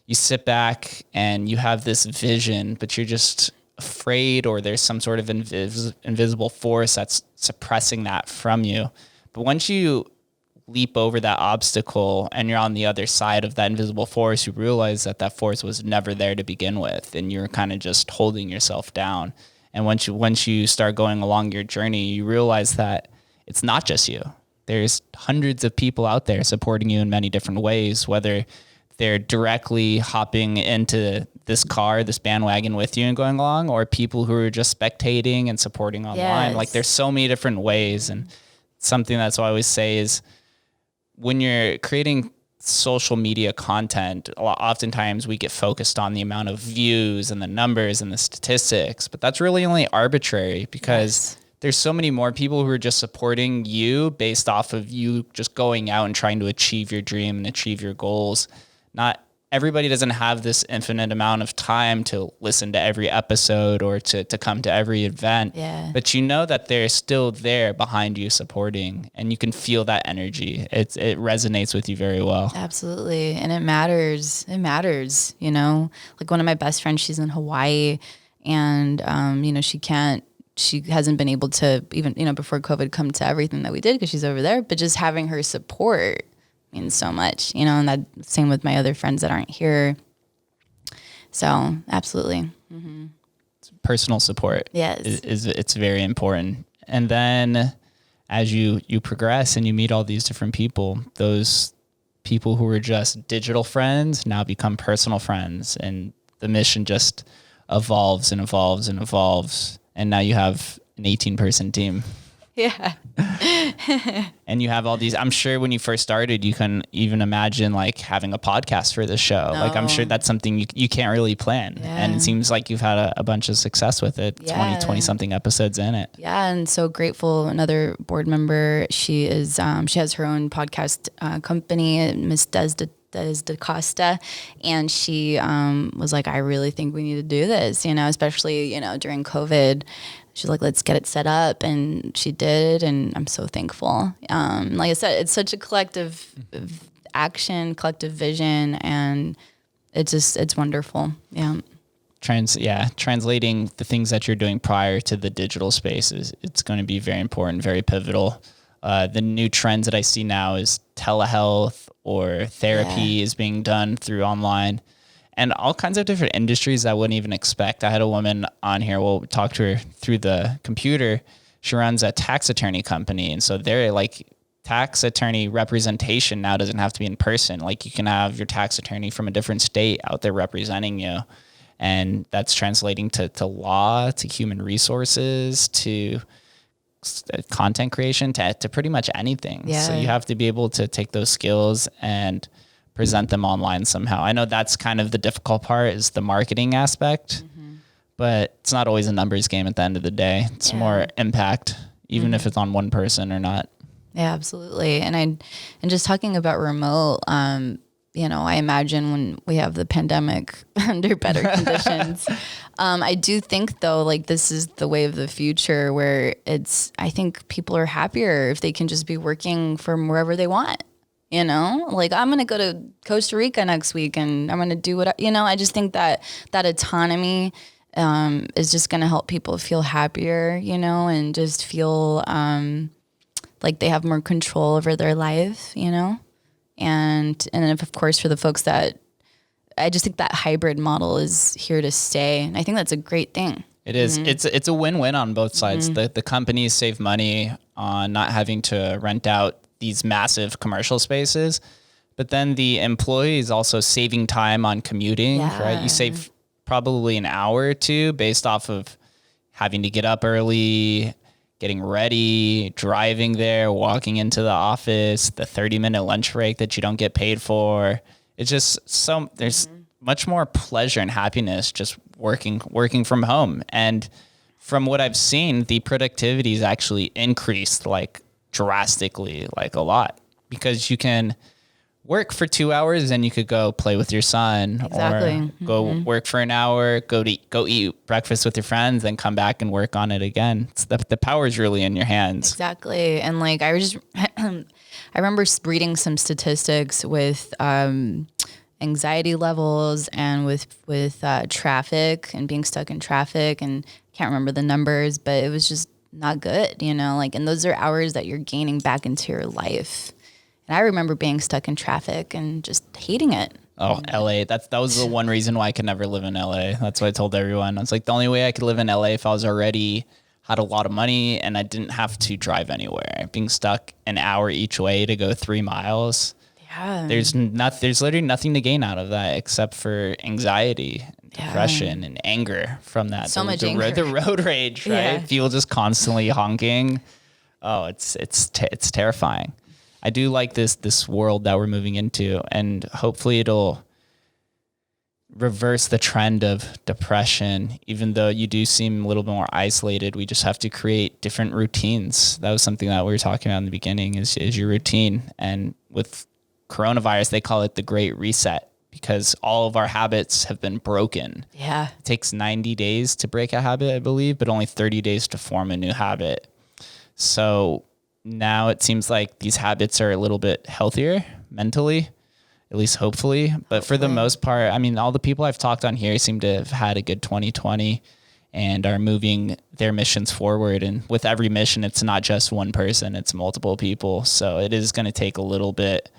you sit back and you have this vision, but you're just afraid, or there's some sort of invisible force that's suppressing that from you. But once you leap over that obstacle and you're on the other side of that invisible force, you realize that force was never there to begin with, and you're kind of just holding yourself down. And once you start going along your journey, you realize that it's not just you. There's hundreds of people out there supporting you in many different ways, whether they're directly hopping into this bandwagon with you and going along, or people who are just spectating and supporting online. Yes. Like there's so many different ways. And something that's what I always say is, when you're creating social media content, oftentimes we get focused on the amount of views and the numbers and the statistics, but that's really only arbitrary, because there's so many more people who are just supporting you based off of you just going out and trying to achieve your dream and achieve your goals. Not everybody doesn't have this infinite amount of time to listen to every episode or to come to every event. Yeah. But you know that they're still there behind you supporting, and you can feel that energy. It resonates with you very well. Absolutely. And it matters. It matters, Like one of my best friends, she's in Hawaii, and she hasn't been able to even, before COVID, come to everything that we did because she's over there, but just having her support means so much, and that same with my other friends that aren't here. So absolutely. Mm-hmm. Personal support it's very important. And then as you progress and you meet all these different people, those people who were just digital friends now become personal friends, and the mission just evolves and evolves and evolves. And now you have an 18-person team. Yeah. And you have all these, I'm sure when you first started, you can even imagine like having a podcast for this show. No. Like I'm sure that's something you can't really plan. Yeah. And it seems like you've had a bunch of success with it. 20 something episodes in it. Yeah. And so grateful. Another board member, she has her own podcast company, Miss Des DaCosta, and she was like, I really think we need to do this, especially, during COVID. She's like, let's get it set up. And she did. And I'm so thankful. Like I said, it's such a collective action, collective vision. And it's wonderful. Yeah. translating the things that you're doing prior to the digital space it's going to be very important, very pivotal. The new trends that I see now is telehealth or therapy is being done through online, and all kinds of different industries I wouldn't even expect. I had a woman on here. We'll talk to her through the computer. She runs a tax attorney company. And so they're like, tax attorney representation now doesn't have to be in person. Like you can have your tax attorney from a different state out there representing you. And that's translating to law, to human resources, to content creation, to pretty much anything. Yeah. So you have to be able to take those skills and present them online somehow. I know that's kind of the difficult part, is the marketing aspect, but it's not always a numbers game at the end of the day. It's more impact, even if it's on one person or not. Yeah, absolutely. And just talking about remote, you know, I imagine when we have the pandemic under better conditions, I do think though, like this is the way of the future where I think people are happier if they can just be working from wherever they want. You know, like I'm going to go to Costa Rica next week and I'm going to do what, I just think that autonomy is just going to help people feel happier, and just feel like they have more control over their life, and if, of course, for the folks that I just think that hybrid model is here to stay. And I think that's a great thing. It is. It's a win-win on both sides. The companies save money on not having to rent out these massive commercial spaces, but then the employees also saving time on commuting, right? You save probably an hour or two based off of having to get up early, getting ready, driving there, walking into the office, the 30-minute lunch break that you don't get paid for. It's just there's much more pleasure and happiness just working from home. And from what I've seen, the productivity is actually increased like drastically, like a lot, because you can work for 2 hours and you could go play with your son, or go work for an hour, go eat breakfast with your friends, then come back and work on it again. It's the power is really in your hands. Exactly. And like, I remember reading some statistics with, anxiety levels and with traffic and being stuck in traffic, and can't remember the numbers, but it was just not good, like, and those are hours that you're gaining back into your life. And I remember being stuck in traffic and just hating it. Oh, LA. That was the one reason why I could never live in LA. That's what I told everyone. I was like, the only way I could live in LA if I was already had a lot of money and I didn't have to drive anywhere. Being stuck an hour each way to go 3 miles. Yeah. There's literally nothing to gain out of that except for anxiety, depression, and anger from that. So much anger. The road rage, right? Yeah. People just constantly honking. Oh, it's terrifying. I do like this world that we're moving into, and hopefully it'll reverse the trend of depression. Even though you do seem a little bit more isolated, we just have to create different routines. That was something that we were talking about in the beginning, is your routine. And with coronavirus, they call it the Great Reset, because all of our habits have been broken. Yeah. It takes 90 days to break a habit, I believe, but only 30 days to form a new habit. So now it seems like these habits are a little bit healthier mentally, at least hopefully. But for the most part, I mean, all the people I've talked on here seem to have had a good 2020 and are moving their missions forward. And with every mission, it's not just one person, it's multiple people. So it is going to take a little bit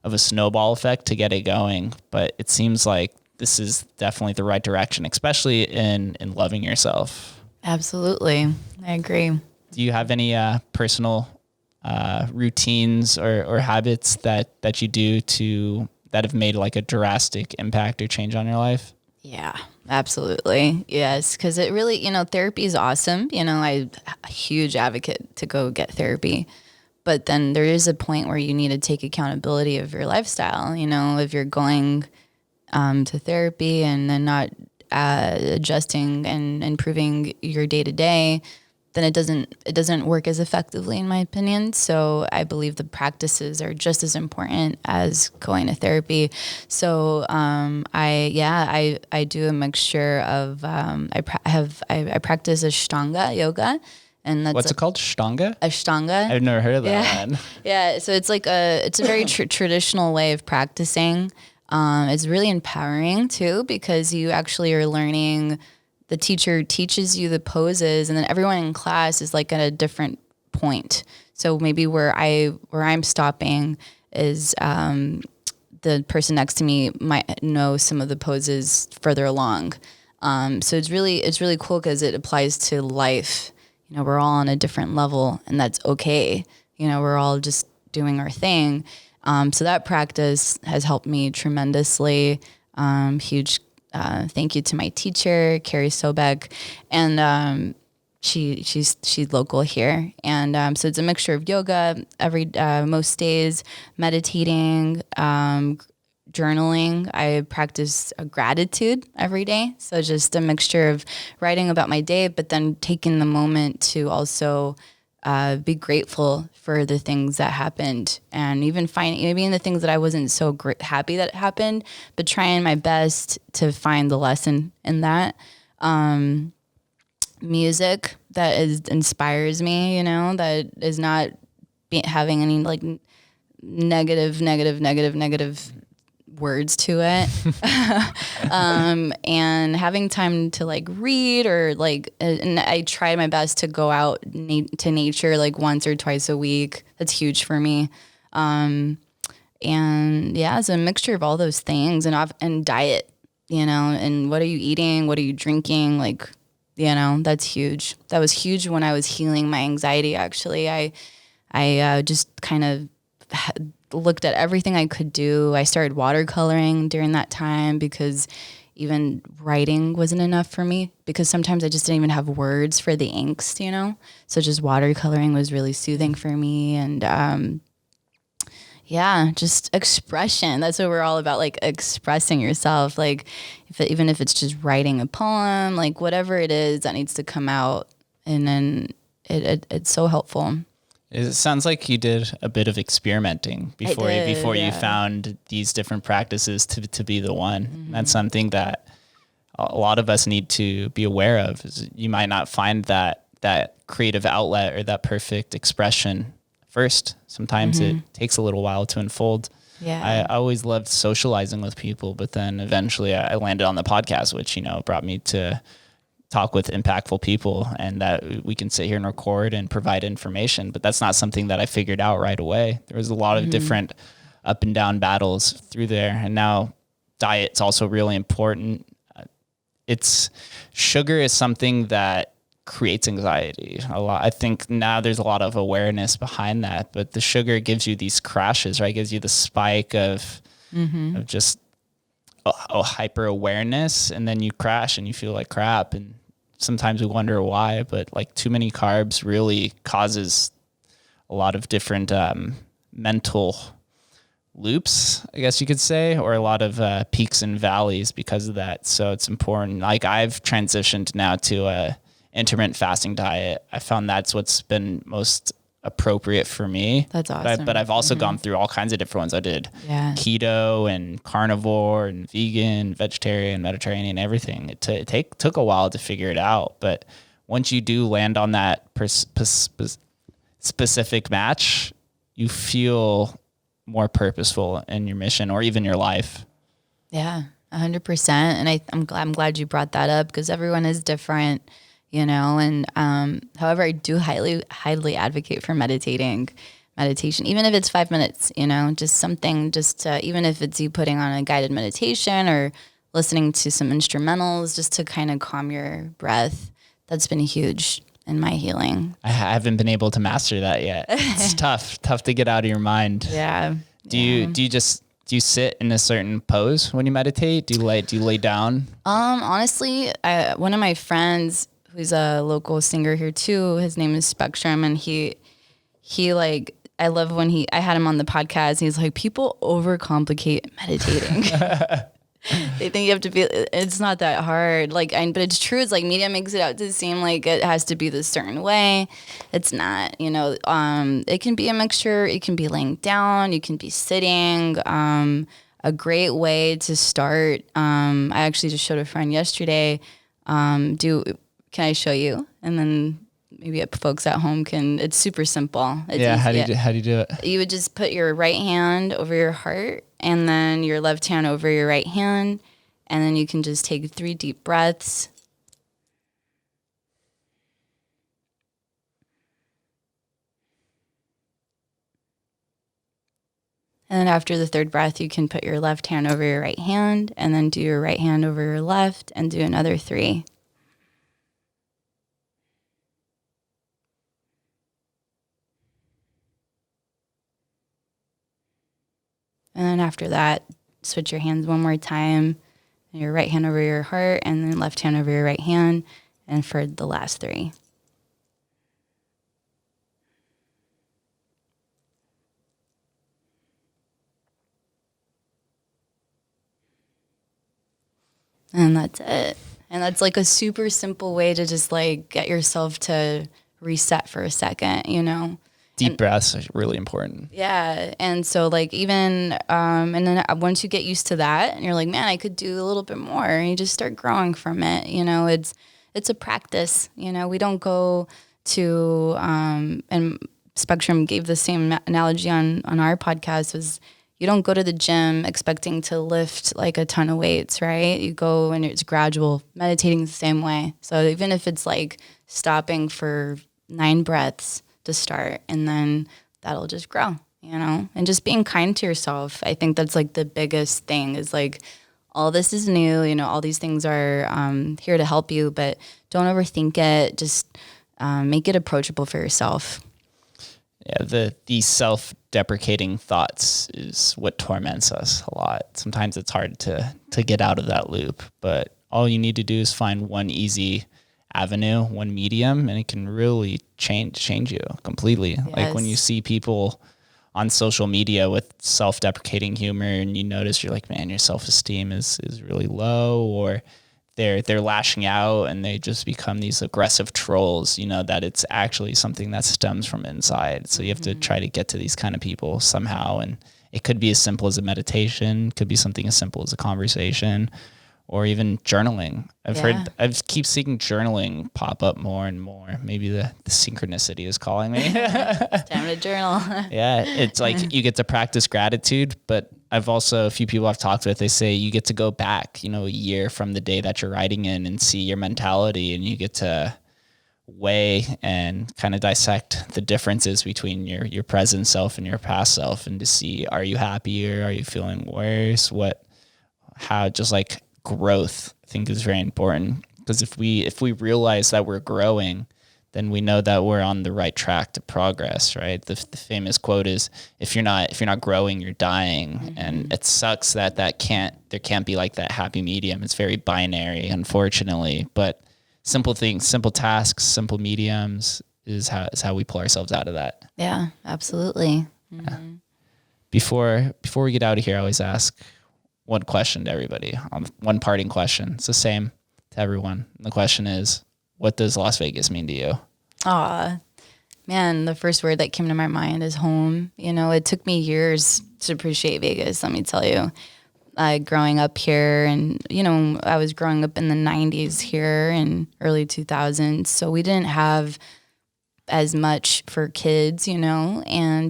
of a snowball effect to get it going. But it seems like this is definitely the right direction, especially in loving yourself. Absolutely. I agree. Do you have any personal routines or habits that you do that have made like a drastic impact or change on your life? Yeah, absolutely. Yes. Cause it really, therapy is awesome. I'm a huge advocate to go get therapy, but then there is a point where you need to take accountability of your lifestyle. If you're going to therapy and then not adjusting and improving your day to day, then it doesn't work as effectively, in my opinion. So I believe the practices are just as important as going to therapy. So I do a mixture of I practice Ashtanga yoga, and that's what's it called? Ashtanga? Ashtanga. I've never heard of that one. Yeah. So it's like it's a very traditional way of practicing. It's really empowering too, because you actually are learning. The teacher teaches you the poses, and then everyone in class is like at a different point. So maybe where I'm stopping is the person next to me might know some of the poses further along. So it's really cool because it applies to life. We're all on a different level, and that's okay. We're all just doing our thing. So that practice has helped me tremendously. Huge thank you to my teacher, Carrie Sobek, and she's local here. And so it's a mixture of yoga most days, meditating, journaling. I practice gratitude every day. So just a mixture of writing about my day, but then taking the moment to also be grateful for the things that happened, and even maybe in the things that I wasn't so happy that happened, but trying my best to find the lesson in that. Music that inspires me, that is not having any like negative words to it. And having time to like read or like, and I try my best to go out to nature like once or twice a week. That's huge for me. And yeah, it's a mixture of all those things, and diet, and what are you eating? What are you drinking? Like, that's huge. That was huge when I was healing my anxiety. Actually, I just kind of looked at everything I could do. I started watercoloring during that time because even writing wasn't enough for me, because sometimes I just didn't even have words for the angst, So just watercoloring was really soothing for me. And yeah, just expression. That's what we're all about, like expressing yourself. Like even if it's just writing a poem, like whatever it is that needs to come out. And then it's so helpful. It sounds like you did a bit of experimenting before you found these different practices to be the one. Mm-hmm. That's something that a lot of us need to be aware of. Is you might not find that creative outlet or that perfect expression first. Sometimes it takes a little while to unfold. Yeah. I always loved socializing with people, but then eventually I landed on the podcast, which, brought me to talk with impactful people, and that we can sit here and record and provide information. But that's not something that I figured out right away. There was a lot of different up and down battles through there. And now diet's also really important. Sugar is something that creates anxiety a lot. I think now there's a lot of awareness behind that, but the sugar gives you these crashes, right? It gives you the spike of just hyper awareness, and then you crash and you feel like crap. And sometimes we wonder why, but like too many carbs really causes a lot of different mental loops, I guess you could say, or a lot of peaks and valleys because of that. So it's important. Like I've transitioned now to a intermittent fasting diet. I found that's what's been most appropriate for me. That's awesome. But I've also gone through all kinds of different ones. I did keto and carnivore and vegan, vegetarian, Mediterranean, everything. It took a while to figure it out. But once you do land on that specific match, you feel more purposeful in your mission or even your life. Yeah, 100%. And I'm glad you brought that up, because everyone is different. And however, I do highly advocate for meditation, even if it's 5 minutes, just something, even if it's you putting on a guided meditation or listening to some instrumentals just to kind of calm your breath. That's been huge in my healing. I haven't been able to master that yet. It's tough to get out of your mind. Yeah. Do you sit in a certain pose when you meditate? Do you lay down? Honestly, one of my friends, who's a local singer here too, his name is Spectrum, and he like, I love when I had him on the podcast, he's like, people overcomplicate meditating. They think you have to be, it's not that hard. Like, but it's true. It's like media makes it out to seem like it has to be this certain way. It's not, it can be a mixture. It can be laying down. You can be sitting. A great way to start. I actually just showed a friend yesterday, can I show you? And then maybe folks at home it's super simple. It's Yeah. easy. How do you do it? You would just put your right hand over your heart and then your left hand over your right hand. And then you can just take 3 deep breaths. And then after the 3rd breath, you can put your left hand over your right hand and then do your right hand over your left and do another 3. And then after that, switch your hands one more time. Your right hand over your heart and then left hand over your right hand. And for the last 3. And that's it. And that's like a super simple way to just like get yourself to reset for a second, you know? Deep breaths are really important. Yeah. And so like even, and then once you get used to that and you're like, man, I could do a little bit more, and you just start growing from it. You know, it's a practice, you know, we don't go to, and Spectrum gave the same analogy on our podcast, was you don't go to the gym expecting to lift like a ton of weights, right? You go and it's gradual. Meditating the same way. So even if it's like stopping for 9 breaths to start, and then that'll just grow, you know, and just being kind to yourself. I think that's like the biggest thing, is like, all this is new, you know, all these things are here to help you, but don't overthink it. Just make it approachable for yourself. Yeah, these self-deprecating thoughts is what torments us a lot. Sometimes it's hard to get out of that loop, but all you need to do is find one easy avenue, one medium, and it can really change you completely. Yes. Like when you see people on social media with self-deprecating humor, and you notice, you're like, man, your self-esteem is really low, or they're lashing out and they just become these aggressive trolls, you know, that it's actually something that stems from inside. So you have to try to get to these kind of people somehow. And it could be as simple as a meditation, could be something as simple as a conversation, or even journaling. I keep seeing journaling pop up more and more. Maybe the synchronicity is calling me. It's time to journal. Yeah, it's like you get to practice gratitude, but I've also, a few people I've talked with, they say you get to go back, you know, a year from the day that you're writing in and see your mentality, and you get to weigh and kind of dissect the differences between your present self and your past self, and to see, are you happier? Are you feeling worse? How just like growth, I think, is very important, because if we realize that we're growing, then we know that we're on the right track to progress, right? The famous quote is, if you're not growing, you're dying. Mm-hmm. And it sucks that there can't be like that happy medium. It's very binary, unfortunately, but simple things, simple tasks, simple mediums is how we pull ourselves out of that. Yeah, absolutely. Mm-hmm. Yeah. Before we get out of here, I always ask one question to everybody, one parting question. It's the same to everyone. And the question is, what does Las Vegas mean to you? Aw, man, the first word that came to my mind is home. You know, it took me years to appreciate Vegas, let me tell you. Growing up here, and, you know, I was growing up in the 90s here and early 2000s, so we didn't have as much for kids, you know,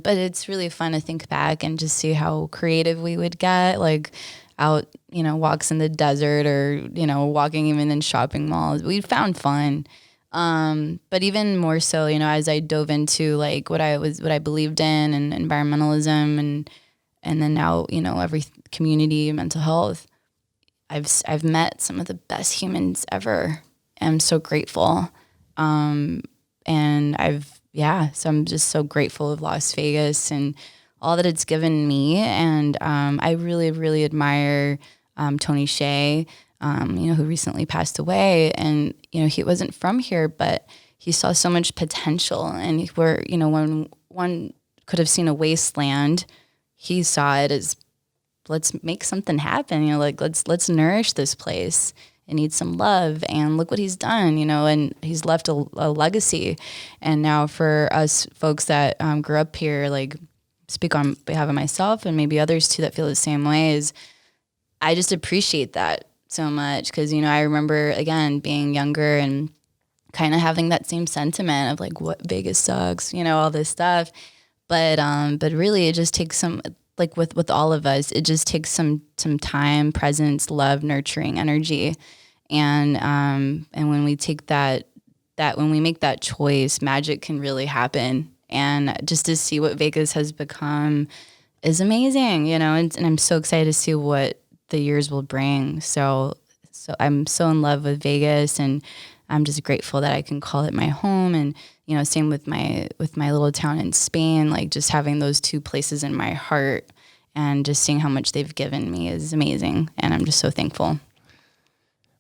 but it's really fun to think back and just see how creative we would get, like out, you know, walks in the desert, or, you know, walking even in shopping malls. We found fun. But even more so, you know, as I dove into like what I believed in, and environmentalism, and then now, you know, every community, mental health, I've met some of the best humans ever. I'm so grateful. And so I'm just so grateful of Las Vegas and all that it's given me. And I really, really admire Tony Hsieh, you know, who recently passed away. And, you know, he wasn't from here, but he saw so much potential. And where, you know, when one could have seen a wasteland, he saw it as, let's make something happen. You know, like let's nourish this place. It needs some love, and look what he's done, you know, and he's left a legacy. And now for us folks that grew up here, like, speak on behalf of myself and maybe others too that feel the same way, is I just appreciate that so much. Because, you know, I remember, again, being younger and kind of having that same sentiment of like, what, Vegas sucks, all this stuff. But really it just takes some, like with all of us, it just takes some time, presence, love, nurturing energy. And when we take that when we make that choice, magic can really happen. And just to see what Vegas has become is amazing, and I'm so excited to see what the years will bring. So I'm so in love with Vegas, and I'm just grateful that I can call it my home. And, same with my little town in Spain, like just having those two places in my heart and just seeing how much they've given me is amazing. And I'm just so thankful.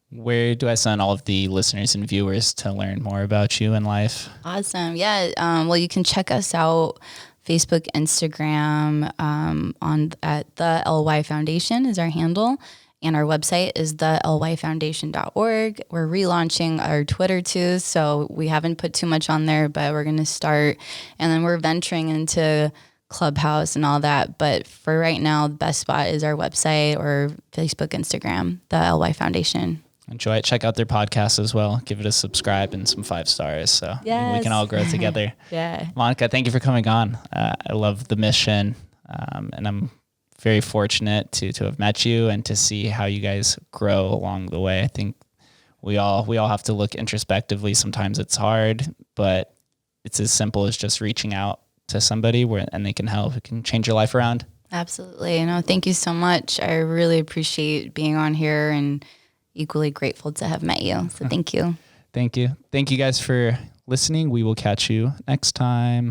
Where do I send all of the listeners and viewers to learn more about you and life? Awesome. Yeah. Well, you can check us out Facebook, Instagram, at the LY Foundation is our handle. And our website is the lyfoundation.org. We're relaunching our Twitter too, so we haven't put too much on there, but we're going to start. And then we're venturing into Clubhouse and all that. But for right now, the best spot is our website or Facebook, Instagram, the LY Foundation. Enjoy it. Check out their podcast as well. Give it a subscribe and some 5 stars so we can all grow together. Yeah. Monica, thank you for coming on. I love the mission, and I'm very fortunate to have met you and to see how you guys grow along the way. I think we all have to look introspectively. Sometimes it's hard, but it's as simple as just reaching out to somebody and they can help. It can change your life around. Absolutely. Thank you so much. I really appreciate being on here and equally grateful to have met you. So thank you. Thank you. Thank you guys for listening. We will catch you next time.